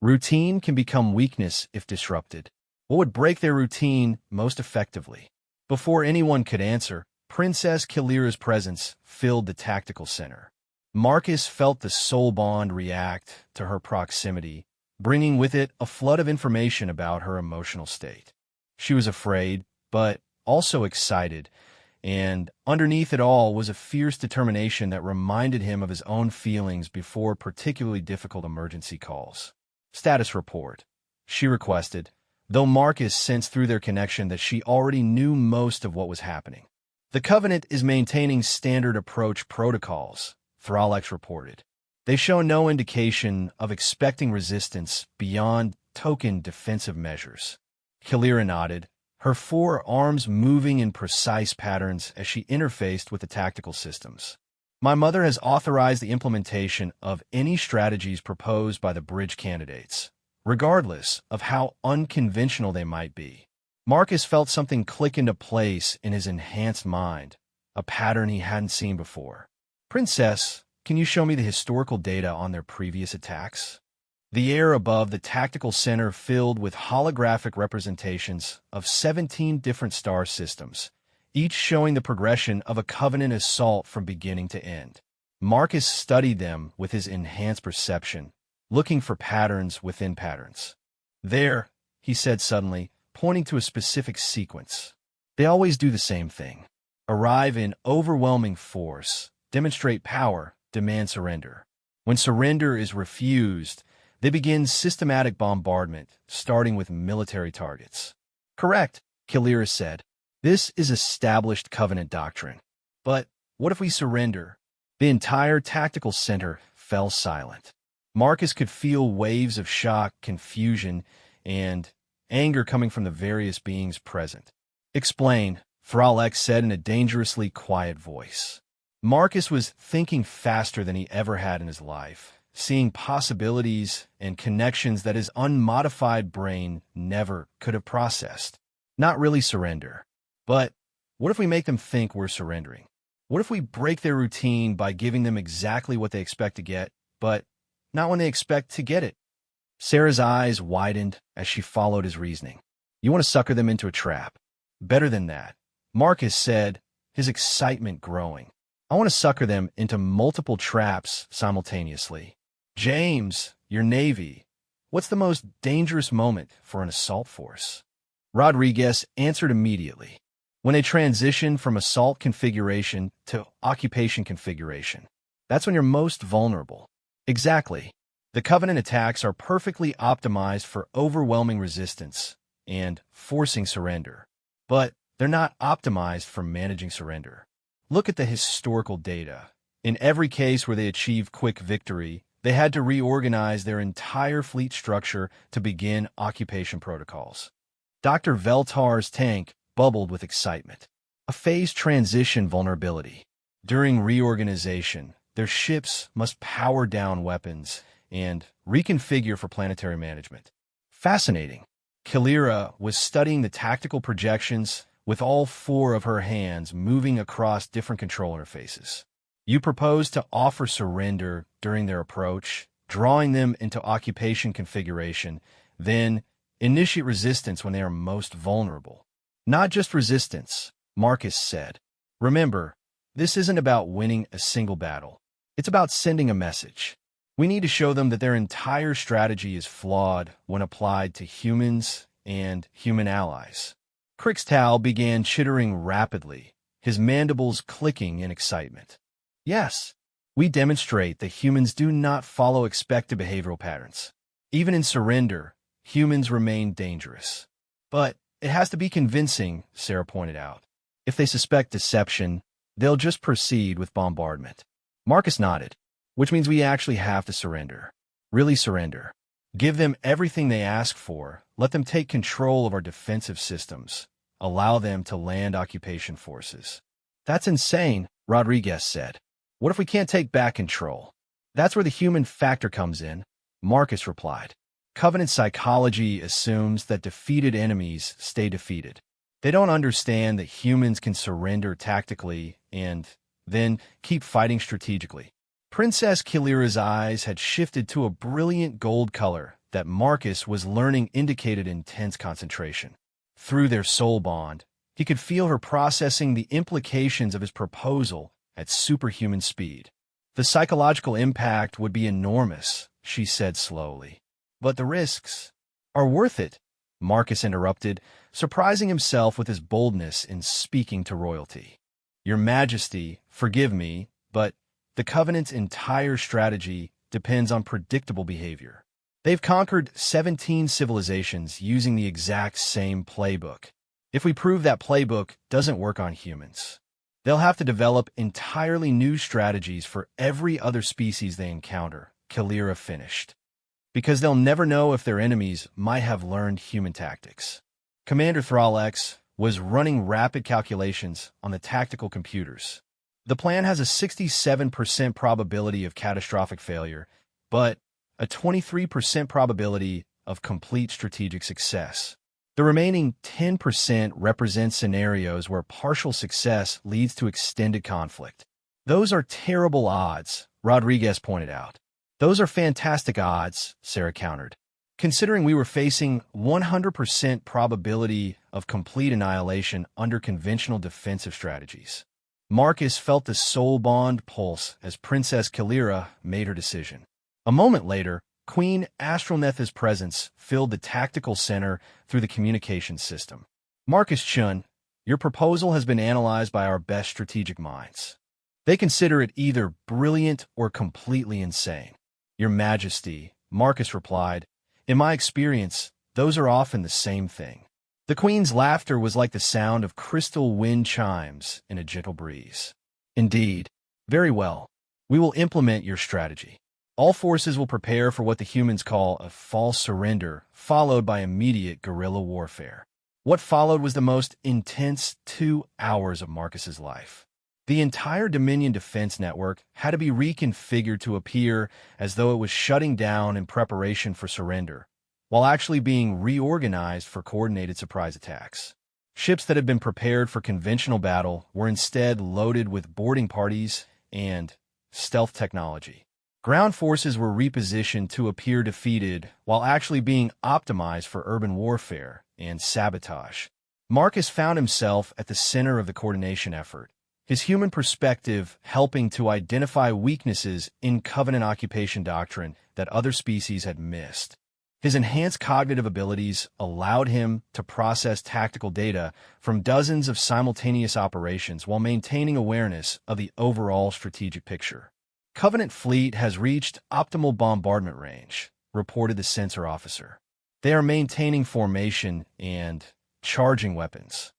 Routine can become weakness if disrupted. What would break their routine most effectively? Before anyone could answer, Princess Kalira's presence filled the tactical center. Marcus felt the soul bond react to her proximity, bringing with it a flood of information about her emotional state. She was afraid, but also excited, and underneath it all was a fierce determination that reminded him of his own feelings before particularly difficult emergency calls. Status report, she requested, though Marcus sensed through their connection that she already knew most of what was happening. The Covenant is maintaining standard approach protocols, Thralex reported. They show no indication of expecting resistance beyond token defensive measures. Kalira nodded, her 4 arms moving in precise patterns as she interfaced with the tactical systems. My mother has authorized the implementation of any strategies proposed by the bridge candidates, regardless of how unconventional they might be. Marcus felt something click into place in his enhanced mind, a pattern he hadn't seen before. Princess, can you show me the historical data on their previous attacks? The air above the tactical center filled with holographic representations of 17 different star systems, each showing the progression of a Covenant assault from beginning to end. Marcus studied them with his enhanced perception, looking for patterns within patterns. There, he said suddenly, pointing to a specific sequence. They always do the same thing. Arrive in overwhelming force, demonstrate power, demand surrender. When surrender is refused, they begin systematic bombardment, starting with military targets. Correct, Kalira said. This is established Covenant doctrine. But what if we surrender? The entire tactical center fell silent. Marcus could feel waves of shock, confusion, and anger coming from the various beings present. Explain, Thralex said in a dangerously quiet voice. Marcus was thinking faster than he ever had in his life, seeing possibilities and connections that his unmodified brain never could have processed. Not really surrender. But what if we make them think we're surrendering? What if we break their routine by giving them exactly what they expect to get, but not when they expect to get it? Sarah's eyes widened as she followed his reasoning. You want to sucker them into a trap. Better than that, Marcus said, his excitement growing. I want to sucker them into multiple traps simultaneously. James, your Navy, what's the most dangerous moment for an assault force? Rodriguez answered immediately. When they transition from assault configuration to occupation configuration, that's when you're most vulnerable. Exactly. The Covenant attacks are perfectly optimized for overwhelming resistance and forcing surrender, but they're not optimized for managing surrender. Look at the historical data. In every case where they achieved quick victory, they had to reorganize their entire fleet structure to begin occupation protocols. Dr. Veltar's tank bubbled with excitement. A phase transition vulnerability. During reorganization, their ships must power down weapons and reconfigure for planetary management. Fascinating. Kalira was studying the tactical projections with all four of her hands moving across different control interfaces. You propose to offer surrender during their approach, drawing them into occupation configuration, then initiate resistance when they are most vulnerable. Not just resistance, Marcus said. Remember, this isn't about winning a single battle. It's about sending a message. We need to show them that their entire strategy is flawed when applied to humans and human allies. Crixtal began chittering rapidly, his mandibles clicking in excitement. Yes, we demonstrate that humans do not follow expected behavioral patterns. Even in surrender, humans remain dangerous. But it has to be convincing, Sarah pointed out. If they suspect deception, they'll just proceed with bombardment. Marcus nodded, which means we actually have to surrender. Really surrender. Give them everything they ask for. Let them take control of our defensive systems. Allow them to land occupation forces. That's insane, Rodriguez said. What if we can't take back control? That's where the human factor comes in, Marcus replied. Covenant psychology assumes that defeated enemies stay defeated. They don't understand that humans can surrender tactically and then keep fighting strategically. Princess Kalira's eyes had shifted to a brilliant gold color that Marcus was learning indicated intense concentration. Through their soul bond, he could feel her processing the implications of his proposal at superhuman speed. The psychological impact would be enormous, she said slowly. But the risks are worth it, Marcus interrupted, surprising himself with his boldness in speaking to royalty. Your Majesty, forgive me, but the Covenant's entire strategy depends on predictable behavior. They've conquered 17 civilizations using the exact same playbook. If we prove that playbook doesn't work on humans, they'll have to develop entirely new strategies for every other species they encounter, Kalira finished. Because they'll never know if their enemies might have learned human tactics. Commander Thrall-X was running rapid calculations on the tactical computers. The plan has a 67% probability of catastrophic failure, but a 23% probability of complete strategic success. The remaining 10% represents scenarios where partial success leads to extended conflict. Those are terrible odds, Rodriguez pointed out. Those are fantastic odds, Sarah countered. Considering we were facing 100% probability of complete annihilation under conventional defensive strategies. Marcus felt the soul bond pulse as Princess Kalira made her decision. A moment later, Queen Astralnetha's presence filled the tactical center through the communications system. Marcus Chun, your proposal has been analyzed by our best strategic minds. They consider it either brilliant or completely insane. Your Majesty, Marcus replied, in my experience, those are often the same thing. The Queen's laughter was like the sound of crystal wind chimes in a gentle breeze. Indeed. Very well. We will implement your strategy. All forces will prepare for what the humans call a false surrender, followed by immediate guerrilla warfare. What followed was the most intense 2 hours of Marcus's life. The entire Dominion defense network had to be reconfigured to appear as though it was shutting down in preparation for surrender, while actually being reorganized for coordinated surprise attacks. Ships that had been prepared for conventional battle were instead loaded with boarding parties and stealth technology. Ground forces were repositioned to appear defeated while actually being optimized for urban warfare and sabotage. Marcus found himself at the center of the coordination effort, his human perspective helping to identify weaknesses in Covenant occupation doctrine that other species had missed. His enhanced cognitive abilities allowed him to process tactical data from dozens of simultaneous operations while maintaining awareness of the overall strategic picture. Covenant fleet has reached optimal bombardment range, reported the sensor officer. They are maintaining formation and charging weapons.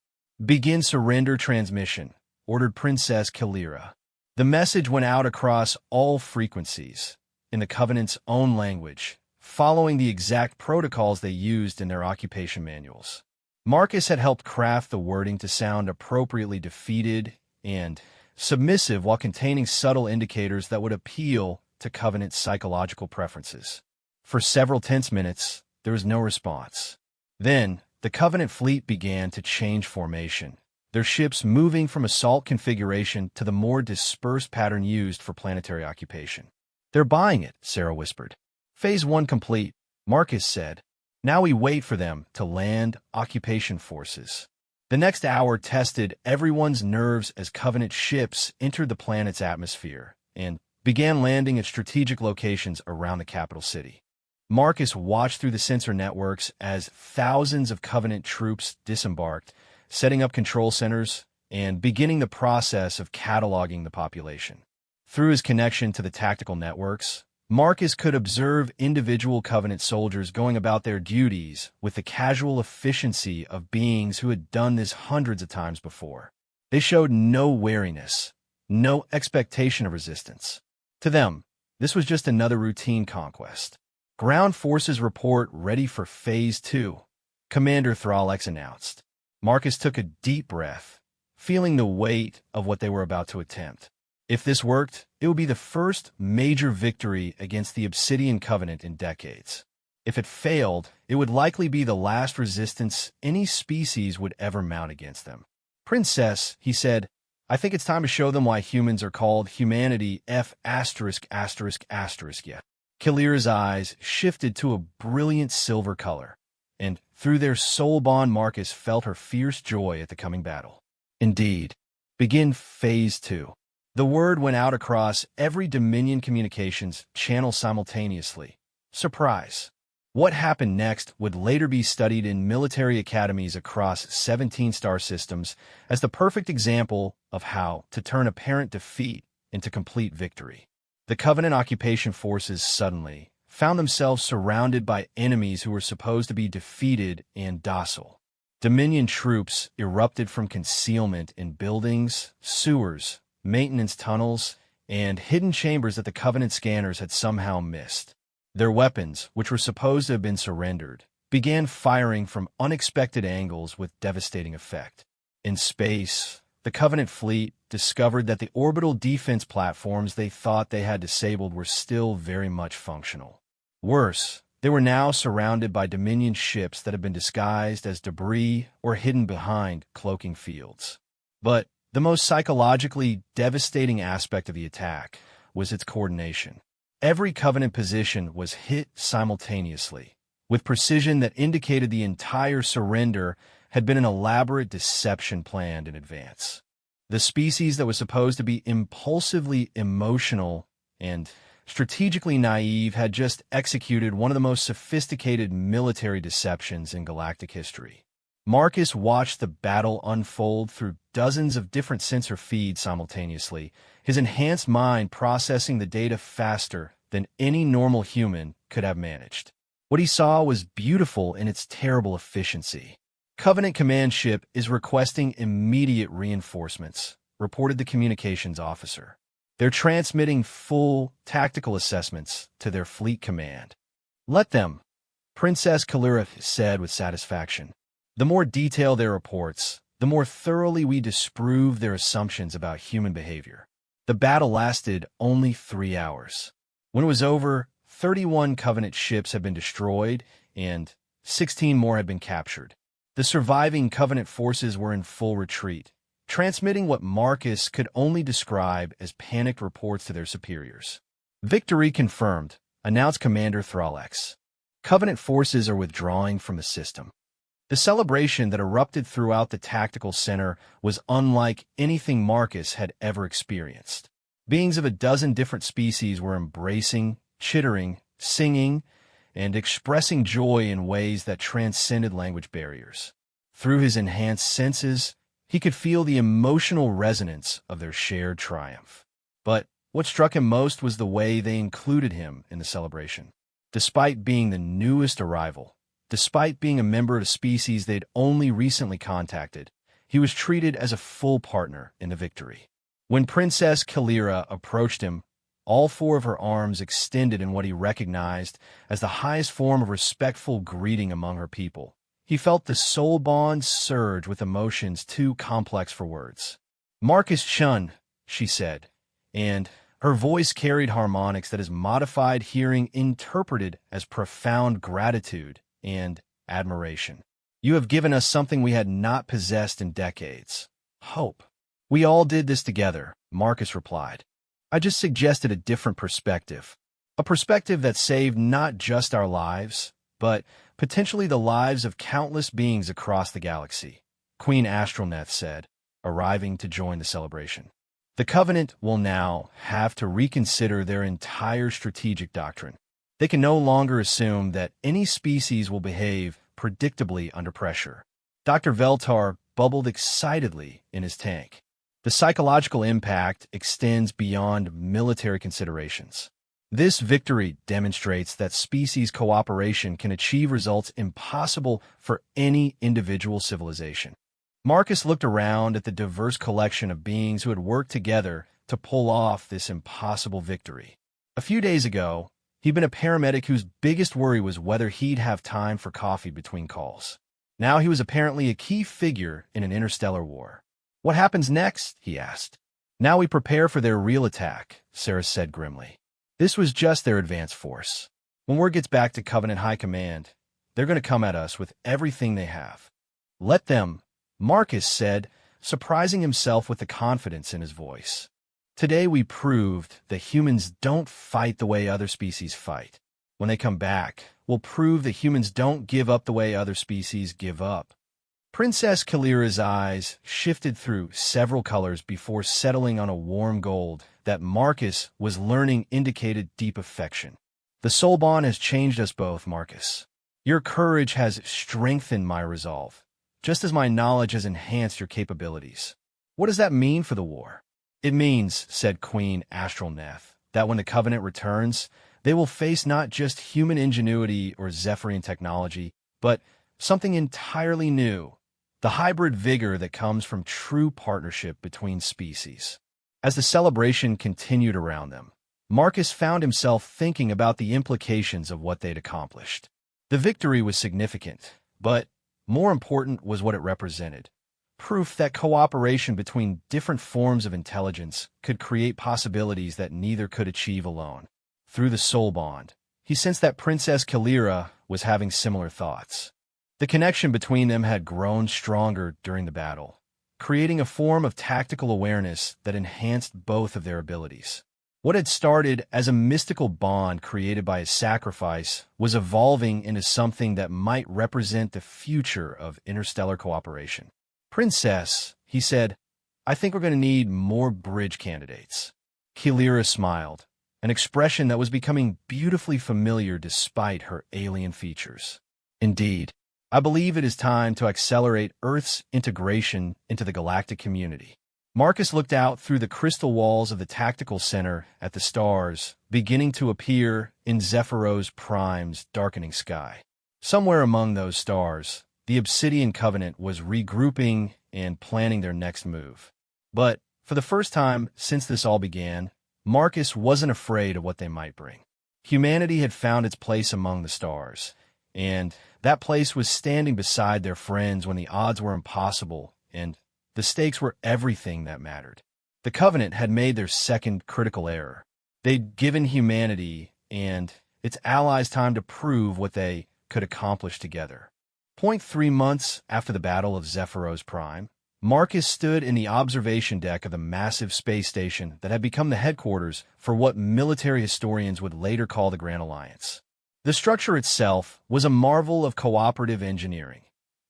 Begin surrender transmission, ordered Princess Kalira. The message went out across all frequencies, in the Covenant's own language, following the exact protocols they used in their occupation manuals. Marcus had helped craft the wording to sound appropriately defeated and submissive while containing subtle indicators that would appeal to Covenant's psychological preferences. For several tense minutes, there was no response. Then, the Covenant fleet began to change formation, their ships moving from assault configuration to the more dispersed pattern used for planetary occupation. "They're buying it," Sarah whispered. "Phase 1 complete," Marcus said. "Now we wait for them to land occupation forces." The next hour tested everyone's nerves as Covenant ships entered the planet's atmosphere and began landing at strategic locations around the capital city. Marcus watched through the sensor networks as thousands of Covenant troops disembarked, setting up control centers and beginning the process of cataloging the population. Through his connection to the tactical networks, Marcus could observe individual Covenant soldiers going about their duties with the casual efficiency of beings who had done this hundreds of times before. They showed no wariness, no expectation of resistance. To them, this was just another routine conquest. "Ground forces report ready for Phase 2, Commander Thralex announced. Marcus took a deep breath, feeling the weight of what they were about to attempt. If this worked, it would be the first major victory against the Obsidian Covenant in decades. If it failed, it would likely be the last resistance any species would ever mount against them. "Princess," he said, "I think it's time to show them why humans are called humanity F*******. Kalira's eyes shifted to a brilliant silver color, and through their soul bond Marcus felt her fierce joy at the coming battle. Indeed. Begin Phase 2. The word went out across every Dominion communications channel simultaneously. Surprise. What happened next would later be studied in military academies across 17 star systems as the perfect example of how to turn apparent defeat into complete victory. The Covenant occupation forces suddenly found themselves surrounded by enemies who were supposed to be defeated and docile. Dominion troops erupted from concealment in buildings, sewers, maintenance tunnels, and hidden chambers that the Covenant scanners had somehow missed. Their weapons, which were supposed to have been surrendered, began firing from unexpected angles with devastating effect. In space, the Covenant fleet discovered that the orbital defense platforms they thought they had disabled were still very much functional. Worse, they were now surrounded by Dominion ships that had been disguised as debris or hidden behind cloaking fields. But the most psychologically devastating aspect of the attack was its coordination. Every Covenant position was hit simultaneously, with precision that indicated the entire surrender had been an elaborate deception planned in advance. The species that was supposed to be impulsively emotional and strategically naive had just executed one of the most sophisticated military deceptions in galactic history. Marcus watched the battle unfold through dozens of different sensor feeds simultaneously, his enhanced mind processing the data faster than any normal human could have managed. What he saw was beautiful in its terrible efficiency. "Covenant command ship is requesting immediate reinforcements," reported the communications officer. "They're transmitting full tactical assessments to their fleet command." "Let them," Princess Kalira said with satisfaction. "The more detailed their reports, the more thoroughly we disprove their assumptions about human behavior. The battle lasted only 3 hours. When it was over, 31 Covenant ships had been destroyed, and 16 more had been captured. The surviving Covenant forces were in full retreat, transmitting what Marcus could only describe as panicked reports to their superiors. "Victory confirmed," announced Commander Thralex. "Covenant forces are withdrawing from the system." The celebration that erupted throughout the tactical center was unlike anything Marcus had ever experienced. Beings of a dozen different species were embracing, chittering, singing, and expressing joy in ways that transcended language barriers. Through his enhanced senses, he could feel the emotional resonance of their shared triumph. But what struck him most was the way they included him in the celebration. Despite being the newest arrival, despite being a member of a species they'd only recently contacted, he was treated as a full partner in the victory. When Princess Kalira approached him, all 4 of her arms extended in what he recognized as the highest form of respectful greeting among her people. He felt the soul bond surge with emotions too complex for words. "Marcus Chun," she said, and her voice carried harmonics that his modified hearing interpreted as profound gratitude and admiration. "You have given us something we had not possessed in decades: hope." "We all did this together," Marcus replied. "I just suggested a different perspective. A perspective that saved not just our lives, but potentially the lives of countless beings across the galaxy," Queen Astralneth said, arriving to join the celebration. "The Covenant will now have to reconsider their entire strategic doctrine. They can no longer assume that any species will behave predictably under pressure." Dr. Veltar bubbled excitedly in his tank. "The psychological impact extends beyond military considerations. This victory demonstrates that species cooperation can achieve results impossible for any individual civilization." Marcus looked around at the diverse collection of beings who had worked together to pull off this impossible victory. A few days ago, he'd been a paramedic whose biggest worry was whether he'd have time for coffee between calls. Now he was apparently a key figure in an interstellar war. "What happens next?" he asked. "Now we prepare for their real attack," Sarah said grimly. "This was just their advance force. When word gets back to Covenant High Command, they're going to come at us with everything they have." "Let them," Marcus said, surprising himself with the confidence in his voice. "Today we proved that humans don't fight the way other species fight. When they come back, we'll prove that humans don't give up the way other species give up." Princess Kalira's eyes shifted through several colors before settling on a warm gold that Marcus was learning indicated deep affection. "The soul bond has changed us both, Marcus. Your courage has strengthened my resolve, just as my knowledge has enhanced your capabilities." "What does that mean for the war?" "It means," said Queen Astralneth, "that when the Covenant returns, they will face not just human ingenuity or Zephyrian technology, but something entirely new, the hybrid vigor that comes from true partnership between species." As the celebration continued around them, Marcus found himself thinking about the implications of what they'd accomplished. The victory was significant, but more important was what it represented: proof that cooperation between different forms of intelligence could create possibilities that neither could achieve alone. Through the soul bond, he sensed that Princess Kalira was having similar thoughts. The connection between them had grown stronger during the battle, creating a form of tactical awareness that enhanced both of their abilities. What had started as a mystical bond created by a sacrifice was evolving into something that might represent the future of interstellar cooperation. "Princess," he said, "I think we're going to need more bridge candidates." Kalira smiled, an expression that was becoming beautifully familiar despite her alien features. "Indeed, I believe it is time to accelerate Earth's integration into the galactic community." Marcus looked out through the crystal walls of the tactical center at the stars beginning to appear in Zephyros Prime's darkening sky. Somewhere among those stars, the Obsidian Covenant was regrouping and planning their next move. But for the first time since this all began, Marcus wasn't afraid of what they might bring. Humanity had found its place among the stars, and that place was standing beside their friends when the odds were impossible and the stakes were everything that mattered. The Covenant had made their second critical error. They'd given humanity and its allies time to prove what they could accomplish together. 3 months after the Battle of Zephyros Prime, Marcus stood in the observation deck of the massive space station that had become the headquarters for what military historians would later call the Grand Alliance. The structure itself was a marvel of cooperative engineering.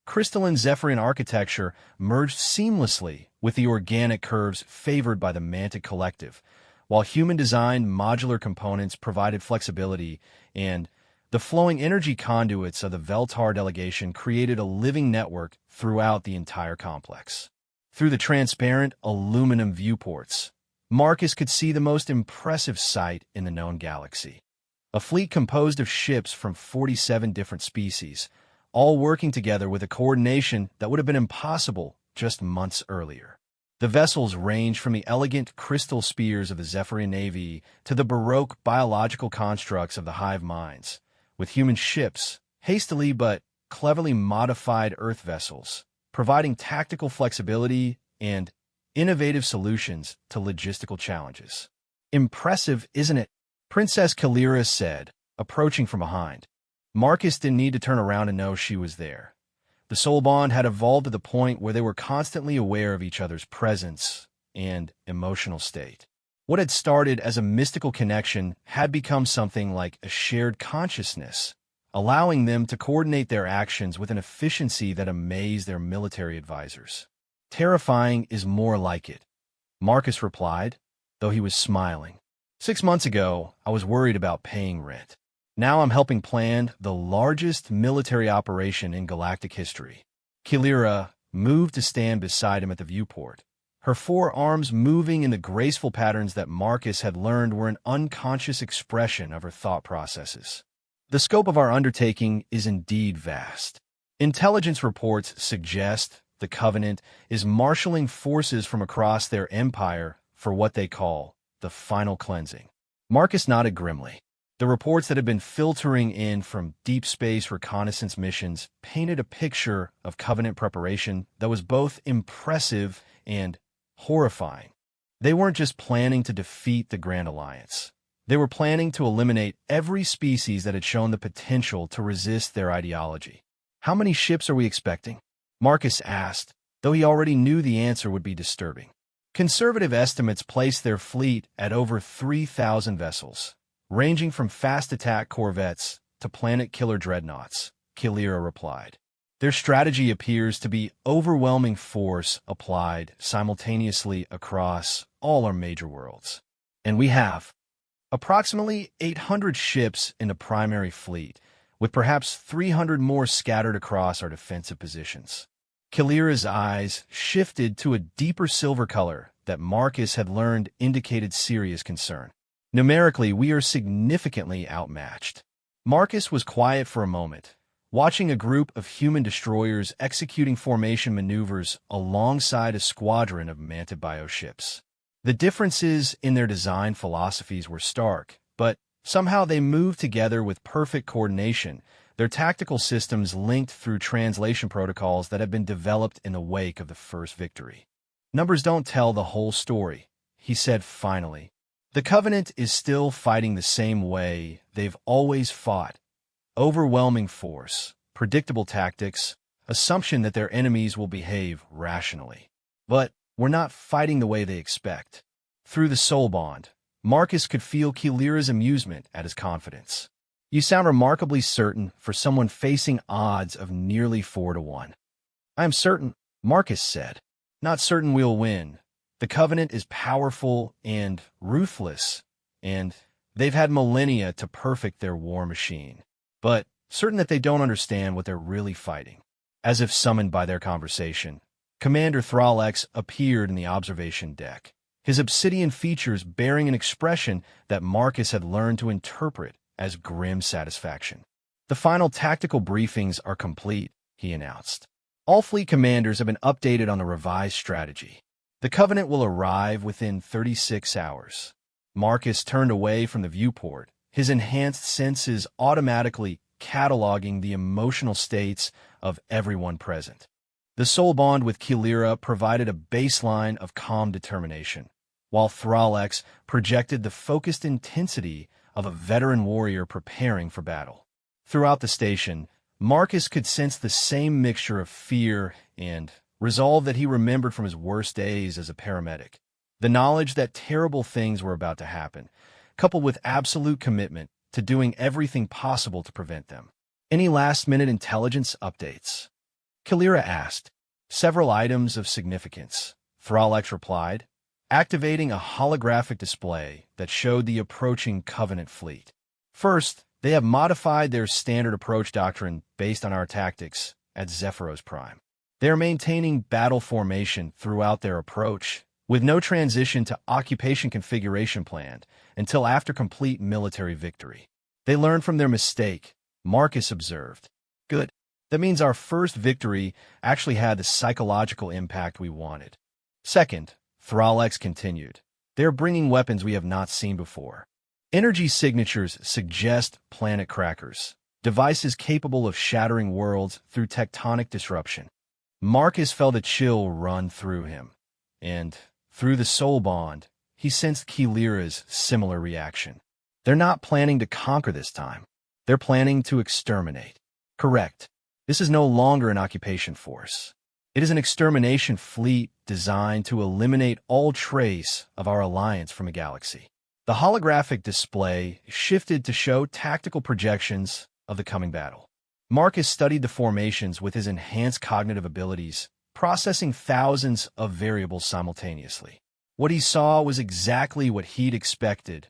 Crystalline Zephyrian architecture merged seamlessly with the organic curves favored by the Mantic Collective, while human-designed modular components provided flexibility, and the flowing energy conduits of the Veltar delegation created a living network throughout the entire complex. Through the transparent aluminum viewports, Marcus could see the most impressive sight in the known galaxy. A fleet composed of ships from 47 different species, all working together with a coordination that would have been impossible just months earlier. The vessels ranged from the elegant crystal spears of the Zephyrian Navy to the Baroque biological constructs of the hive minds, with human ships, hastily but cleverly modified Earth vessels, providing tactical flexibility and innovative solutions to logistical challenges. Impressive, isn't it? Princess Kalira said, approaching from behind. Marcus didn't need to turn around to know she was there. The soul bond had evolved to the point where they were constantly aware of each other's presence and emotional state. What had started as a mystical connection had become something like a shared consciousness, allowing them to coordinate their actions with an efficiency that amazed their military advisors. Terrifying is more like it, Marcus replied, though he was smiling. 6 months ago, I was worried about paying rent. Now I'm helping plan the largest military operation in galactic history. Kalira moved to stand beside him at the viewport, her 4 arms moving in the graceful patterns that Marcus had learned were an unconscious expression of her thought processes. The scope of our undertaking is indeed vast. Intelligence reports suggest the Covenant is marshaling forces from across their empire for what they call the final cleansing. Marcus nodded grimly. The reports that had been filtering in from deep space reconnaissance missions painted a picture of Covenant preparation that was both impressive and horrifying. They weren't just planning to defeat the Grand Alliance. They were planning to eliminate every species that had shown the potential to resist their ideology. How many ships are we expecting? Marcus asked, though he already knew the answer would be disturbing. Conservative estimates place their fleet at over 3,000 vessels, ranging from fast attack corvettes to planet-killer dreadnoughts, Kalira replied. Their strategy appears to be overwhelming force applied simultaneously across all our major worlds. And we have approximately 800 ships in the primary fleet, with perhaps 300 more scattered across our defensive positions. Kalira's eyes shifted to a deeper silver color that Marcus had learned indicated serious concern. Numerically, we are significantly outmatched. Marcus was quiet for a moment, watching a group of human destroyers executing formation maneuvers alongside a squadron of Manta bioships. The differences in their design philosophies were stark, but somehow they moved together with perfect coordination, their tactical systems linked through translation protocols that had been developed in the wake of the first victory. Numbers don't tell the whole story, he said finally. The Covenant is still fighting the same way they've always fought. Overwhelming force, predictable tactics, assumption that their enemies will behave rationally. But we're not fighting the way they expect. Through the soul bond, Marcus could feel Kalira's amusement at his confidence. You sound remarkably certain for someone facing odds of nearly 4-1. I am certain, Marcus said. Not certain we'll win. The Covenant is powerful and ruthless, and they've had millennia to perfect their war machine. But certain that they don't understand what they're really fighting. As if summoned by their conversation, Commander Thralex appeared in the observation deck, his obsidian features bearing an expression that Marcus had learned to interpret as grim satisfaction. The final tactical briefings are complete, he announced. All fleet commanders have been updated on the revised strategy. The Covenant will arrive within 36 hours. Marcus turned away from the viewport, his enhanced senses automatically cataloging the emotional states of everyone present. The soul bond with Kilira provided a baseline of calm determination, while Thralex projected the focused intensity of a veteran warrior preparing for battle. Throughout the station, Marcus could sense the same mixture of fear and resolve that he remembered from his worst days as a paramedic. The knowledge that terrible things were about to happen, coupled with absolute commitment to doing everything possible to prevent them. Any last-minute intelligence updates? Kilira asked. Several items of significance, Thralex replied, activating a holographic display that showed the approaching Covenant fleet. First, they have modified their standard approach doctrine based on our tactics at Zephyros Prime. They are maintaining battle formation throughout their approach, with no transition to occupation configuration planned until after complete military victory. They learned from their mistake, Marcus observed. Good. That means our first victory actually had the psychological impact we wanted. Second, Thralex continued, they are bringing weapons we have not seen before. Energy signatures suggest planet crackers, devices capable of shattering worlds through tectonic disruption. Marcus felt a chill run through him, and, through the soul bond, he sensed Kilira's similar reaction. They're not planning to conquer this time. They're planning to exterminate. Correct. This is no longer an occupation force. It is an extermination fleet designed to eliminate all trace of our alliance from a galaxy. The holographic display shifted to show tactical projections of the coming battle. Marcus studied the formations with his enhanced cognitive abilities, processing thousands of variables simultaneously. What he saw was exactly what he'd expected.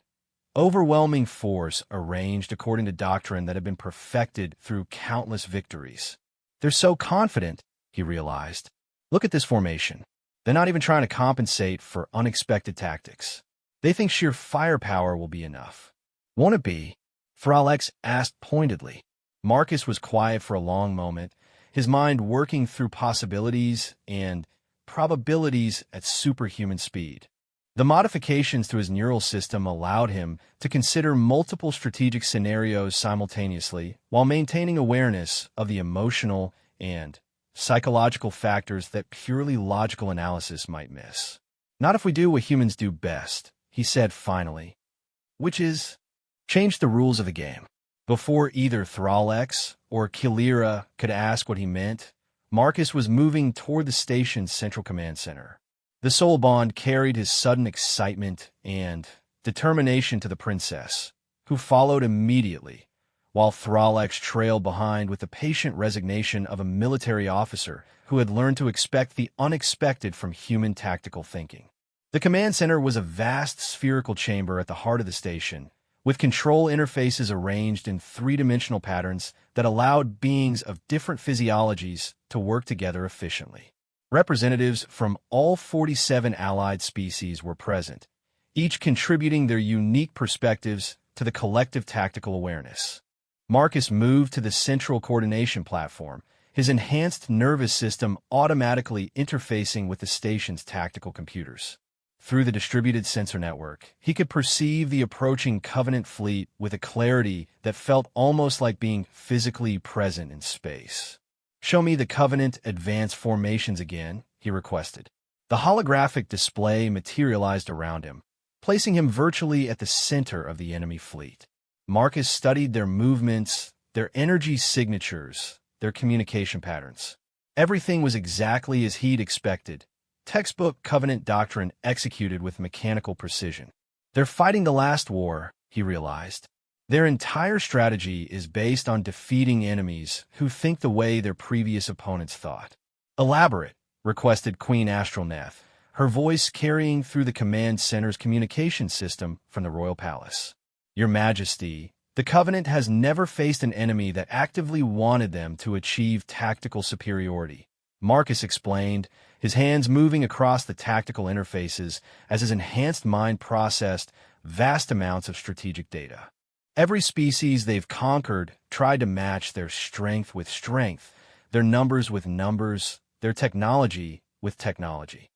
Overwhelming force arranged according to doctrine that had been perfected through countless victories. They're so confident, he realized. Look at this formation. They're not even trying to compensate for unexpected tactics. They think sheer firepower will be enough. Won't it be? Thralex asked pointedly. Marcus was quiet for a long moment, his mind working through possibilities and probabilities at superhuman speed. The modifications to his neural system allowed him to consider multiple strategic scenarios simultaneously while maintaining awareness of the emotional and psychological factors that purely logical analysis might miss. Not if we do what humans do best, he said finally, which is change the rules of the game. Before either Thralex or Kilira could ask what he meant, Marcus was moving toward the station's central command center. The soul bond carried his sudden excitement and determination to the princess, who followed immediately, while Thralex trailed behind with the patient resignation of a military officer who had learned to expect the unexpected from human tactical thinking. The command center was a vast spherical chamber at the heart of the station, with control interfaces arranged in three-dimensional patterns that allowed beings of different physiologies to work together efficiently. Representatives from all 47 allied species were present, each contributing their unique perspectives to the collective tactical awareness. Marcus moved to the central coordination platform, his enhanced nervous system automatically interfacing with the station's tactical computers. Through the distributed sensor network, he could perceive the approaching Covenant fleet with a clarity that felt almost like being physically present in space. Show me the Covenant advanced formations again, he requested. The holographic display materialized around him, placing him virtually at the center of the enemy fleet. Marcus studied their movements, their energy signatures, their communication patterns. Everything was exactly as he'd expected. Textbook Covenant doctrine executed with mechanical precision. They're fighting the last war, he realized. Their entire strategy is based on defeating enemies who think the way their previous opponents thought. Elaborate, requested Queen Astralneth, her voice carrying through the command center's communication system from the royal palace. Your Majesty, the Covenant has never faced an enemy that actively wanted them to achieve tactical superiority. Marcus explained, his hands moving across the tactical interfaces as his enhanced mind processed vast amounts of strategic data. Every species they've conquered tried to match their strength with strength, their numbers with numbers, their technology with technology.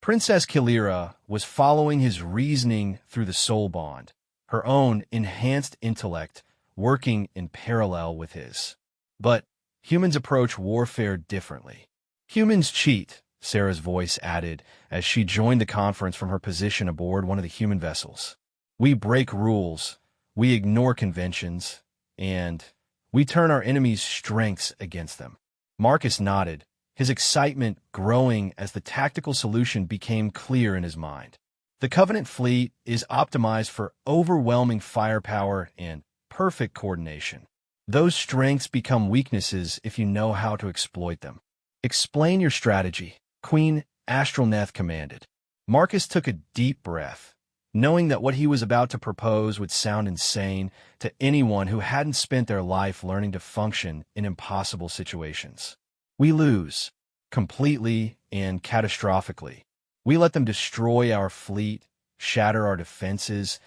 Princess Kilira was following his reasoning through the soul bond, her own enhanced intellect working in parallel with his. But humans approach warfare differently. Humans cheat, Sarah's voice added as she joined the conference from her position aboard one of the human vessels. We break rules, we ignore conventions, and we turn our enemies' strengths against them. Marcus nodded, his excitement growing as the tactical solution became clear in his mind. The Covenant fleet is optimized for overwhelming firepower and perfect coordination. Those strengths become weaknesses if you know how to exploit them. Explain your strategy, Queen Astralneth commanded. Marcus took a deep breath, knowing that what he was about to propose would sound insane to anyone who hadn't spent their life learning to function in impossible situations. We lose, completely and catastrophically. We let them destroy our fleet, shatter our defenses,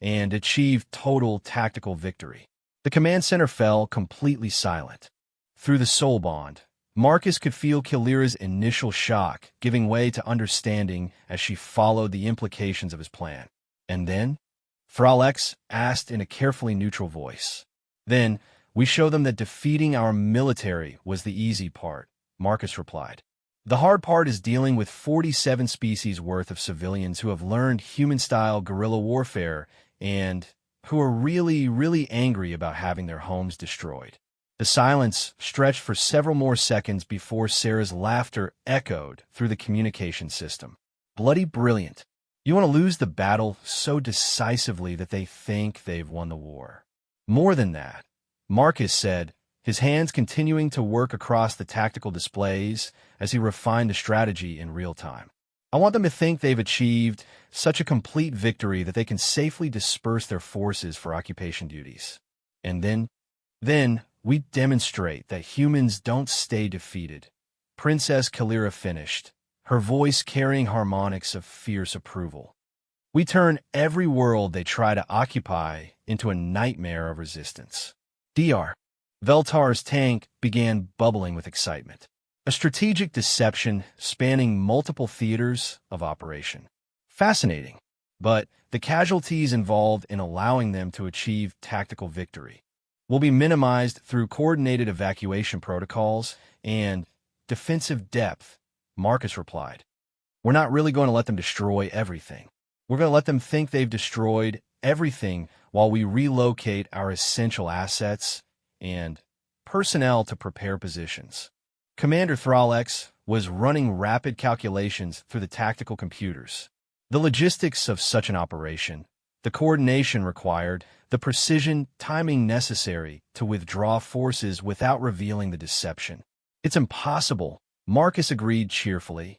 and achieve total tactical victory. The command center fell completely silent. Through the soul bond, Marcus could feel Kilira's initial shock giving way to understanding as she followed the implications of his plan. And then, Thrall-X asked in a carefully neutral voice. Then, we show them that defeating our military was the easy part, Marcus replied. The hard part is dealing with 47 species worth of civilians who have learned human-style guerrilla warfare and who are really angry about having their homes destroyed. The silence stretched for several more seconds before Sarah's laughter echoed through the communication system. Bloody brilliant. You want to lose the battle so decisively that they think they've won the war. More than that, Marcus said, his hands continuing to work across the tactical displays as he refined the strategy in real time. I want them to think they've achieved such a complete victory that they can safely disperse their forces for occupation duties. And then we demonstrate that humans don't stay defeated. Princess Kilira finished, her voice carrying harmonics of fierce approval. We turn every world they try to occupy into a nightmare of resistance. Dr. Veltar's tank began bubbling with excitement. A strategic deception spanning multiple theaters of operation. Fascinating, but the casualties involved in allowing them to achieve tactical victory will be minimized through coordinated evacuation protocols and defensive depth, Marcus replied. We're not really going to let them destroy everything. We're going to let them think they've destroyed everything while we relocate our essential assets and personnel to prepare positions. Commander Thrall-X was running rapid calculations through the tactical computers. The logistics of such an operation, the coordination required, the precision timing necessary to withdraw forces without revealing the deception. It's impossible, Marcus agreed cheerfully,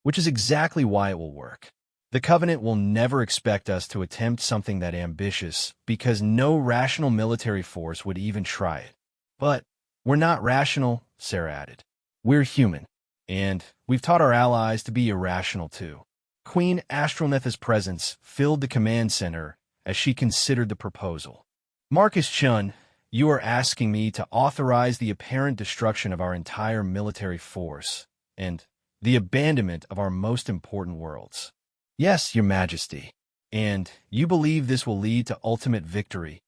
which is exactly why it will work. The Covenant will never expect us to attempt something that ambitious because no rational military force would even try it. But we're not rational, Sarah added. We're human, and we've taught our allies to be irrational too. Queen Astralneth's presence filled the command center as she considered the proposal. Marcus Chun, you are asking me to authorize the apparent destruction of our entire military force and the abandonment of our most important worlds. Yes, Your Majesty. And you believe this will lead to ultimate victory.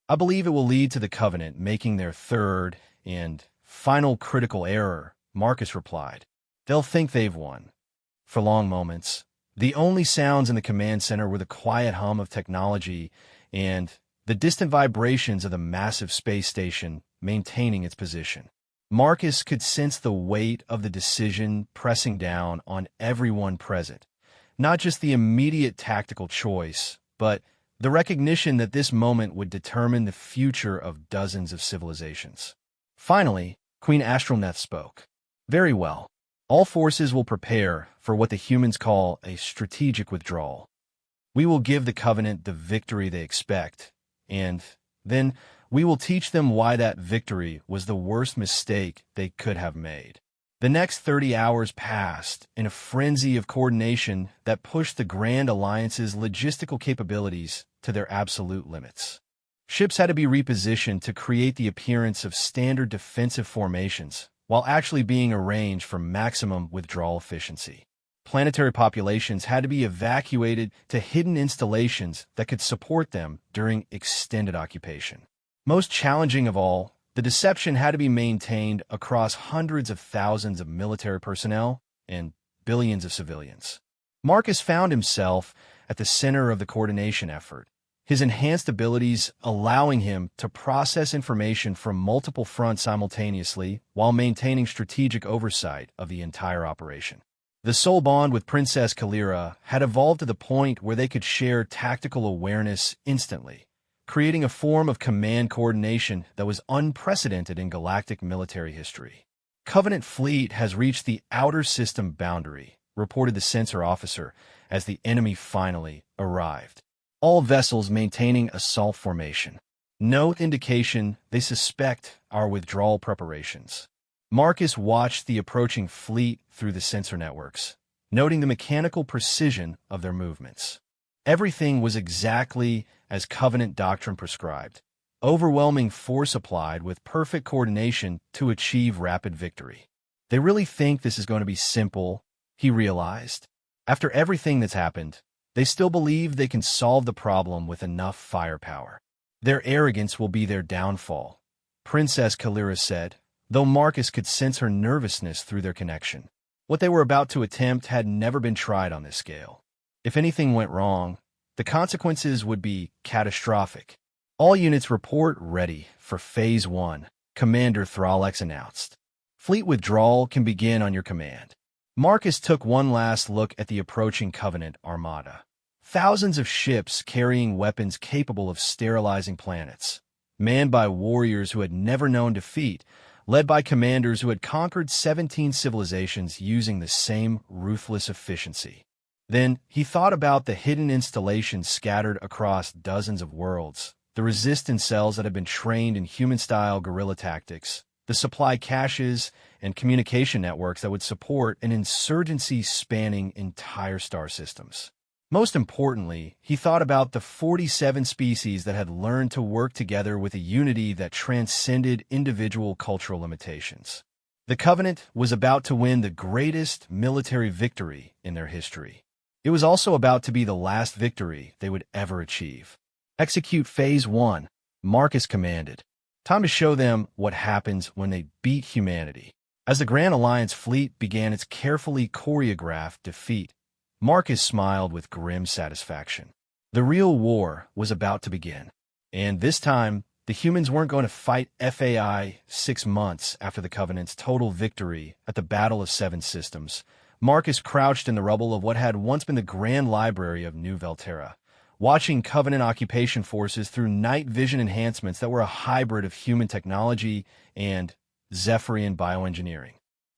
I believe it will lead to the Covenant making their third and final critical error, Marcus replied. They'll think they've won. For long moments, the only sounds in the command center were the quiet hum of technology and the distant vibrations of the massive space station maintaining its position. Marcus could sense the weight of the decision pressing down on everyone present, not just the immediate tactical choice, but the recognition that this moment would determine the future of dozens of civilizations. Finally, Queen Astralneth spoke. Very well. All forces will prepare for what the humans call a strategic withdrawal. We will give the Covenant the victory they expect, and then we will teach them why that victory was the worst mistake they could have made. The next 30 hours passed in a frenzy of coordination that pushed the Grand Alliance's logistical capabilities to their absolute limits. Ships had to be repositioned to create the appearance of standard defensive formations, while actually being arranged for maximum withdrawal efficiency. Planetary populations had to be evacuated to hidden installations that could support them during extended occupation. Most challenging of all, The deception had to be maintained across hundreds of thousands of military personnel and billions of civilians. Marcus found himself at the center of the coordination effort, his enhanced abilities allowing him to process information from multiple fronts simultaneously while maintaining strategic oversight of the entire operation. The soul bond with Princess Kalira had evolved to the point where they could share tactical awareness instantly, creating a form of command coordination that was unprecedented in galactic military history. Covenant fleet has reached the outer system boundary, reported the sensor officer as the enemy finally arrived. All vessels maintaining assault formation. No indication they suspect our withdrawal preparations. Marcus watched the approaching fleet through the sensor networks, noting the mechanical precision of their movements. Everything was exactly as Covenant doctrine prescribed. Overwhelming force applied with perfect coordination to achieve rapid victory. They really think this is going to be simple, he realized. After everything that's happened, they still believe they can solve the problem with enough firepower. Their arrogance will be their downfall, Princess Kalira said, though Marcus could sense her nervousness through their connection. What they were about to attempt had never been tried on this scale. If anything went wrong, the consequences would be catastrophic. All units report ready for Phase 1, Commander Thralex announced. Fleet withdrawal can begin on your command. Marcus took one last look at the approaching Covenant armada. Thousands of ships carrying weapons capable of sterilizing planets, manned by warriors who had never known defeat, led by commanders who had conquered 17 civilizations using the same ruthless efficiency. Then he thought about the hidden installations scattered across dozens of worlds, the resistance cells that had been trained in human-style guerrilla tactics, the supply caches and communication networks that would support an insurgency spanning entire star systems. Most importantly, he thought about the 47 species that had learned to work together with a unity that transcended individual cultural limitations. The Covenant was about to win the greatest military victory in their history. It was also about to be the last victory they would ever achieve. Execute Phase 1, Marcus commanded. Time to show them what happens when they beat humanity. As the Grand Alliance fleet began its carefully choreographed defeat, Marcus smiled with grim satisfaction. The real war was about to begin. And this time, the humans weren't going to fight FAI 6 months after the Covenant's total victory at the Battle of Seven Systems. Marcus crouched in the rubble of what had once been the Grand Library of New Velterra, watching Covenant occupation forces through night vision enhancements that were a hybrid of human technology and Zephyrian bioengineering.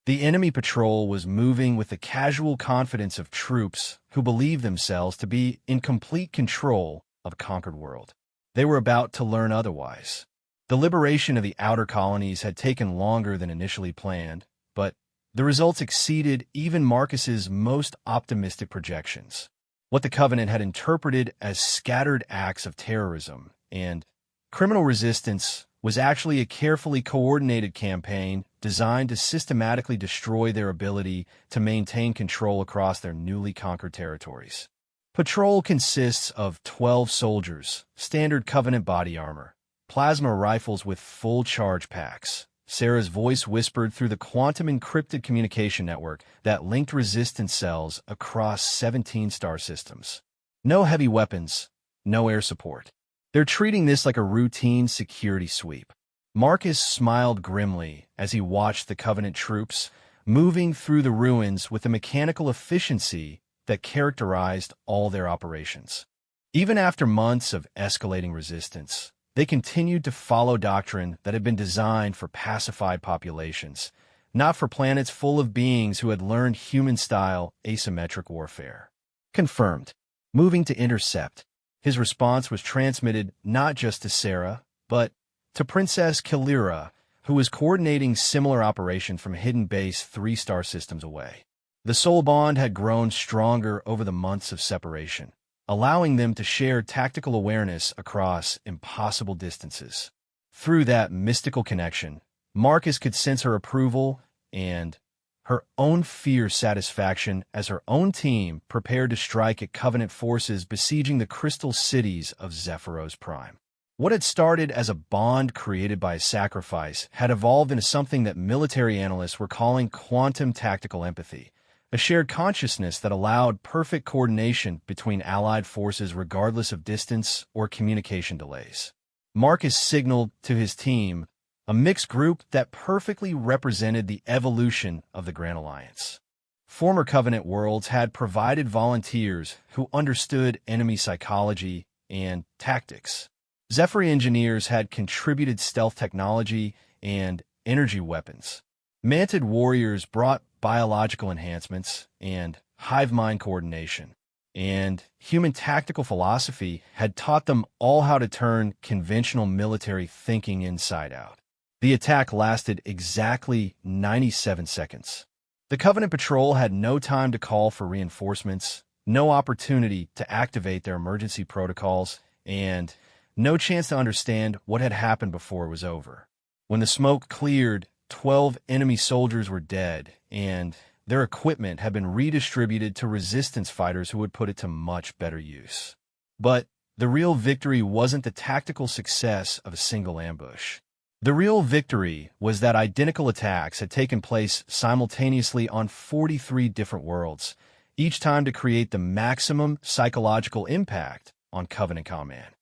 The enemy patrol was moving with the casual confidence of troops who believed themselves to be in complete control of a conquered world. They were about to learn otherwise. The liberation of the outer colonies had taken longer than initially planned, but the results exceeded even Marcus's most optimistic projections. What the Covenant had interpreted as scattered acts of terrorism and criminal resistance was actually a carefully coordinated campaign designed to systematically destroy their ability to maintain control across their newly conquered territories. Patrol consists of 12 soldiers, standard Covenant body armor, plasma rifles with full charge packs. Sarah's voice whispered through the quantum-encrypted communication network that linked resistance cells across 17 star systems. No heavy weapons, no air support. They're treating this like a routine security sweep. Marcus smiled grimly as he watched the Covenant troops moving through the ruins with the mechanical efficiency that characterized all their operations. Even after months of escalating resistance, they continued to follow doctrine that had been designed for pacified populations, not for planets full of beings who had learned human-style asymmetric warfare. Confirmed. Moving to intercept. His response was transmitted not just to Sarah, but to Princess Kalira, who was coordinating similar operation from hidden base 3 star systems away. The soul bond had grown stronger over the months of separation, allowing them to share tactical awareness across impossible distances. Through that mystical connection, Marcus could sense her approval and her own fierce satisfaction as her own team prepared to strike at Covenant forces besieging the crystal cities of Zephyros Prime. What had started as a bond created by a sacrifice had evolved into something that military analysts were calling quantum tactical empathy, a shared consciousness that allowed perfect coordination between allied forces regardless of distance or communication delays. Marcus signaled to his team a mixed group that perfectly represented the evolution of the Grand Alliance. Former Covenant worlds had provided volunteers who understood enemy psychology and tactics. Zephyr engineers had contributed stealth technology and energy weapons. Mantid warriors brought biological enhancements and hive mind coordination. And human tactical philosophy had taught them all how to turn conventional military thinking inside out. The attack lasted exactly 97 seconds. The Covenant Patrol had no time to call for reinforcements, no opportunity to activate their emergency protocols, and no chance to understand what had happened before it was over. When the smoke cleared, 12 enemy soldiers were dead, and their equipment had been redistributed to resistance fighters who would put it to much better use. But the real victory wasn't the tactical success of a single ambush. The real victory was that identical attacks had taken place simultaneously on 43 different worlds, each time to create the maximum psychological impact on Covenant Command.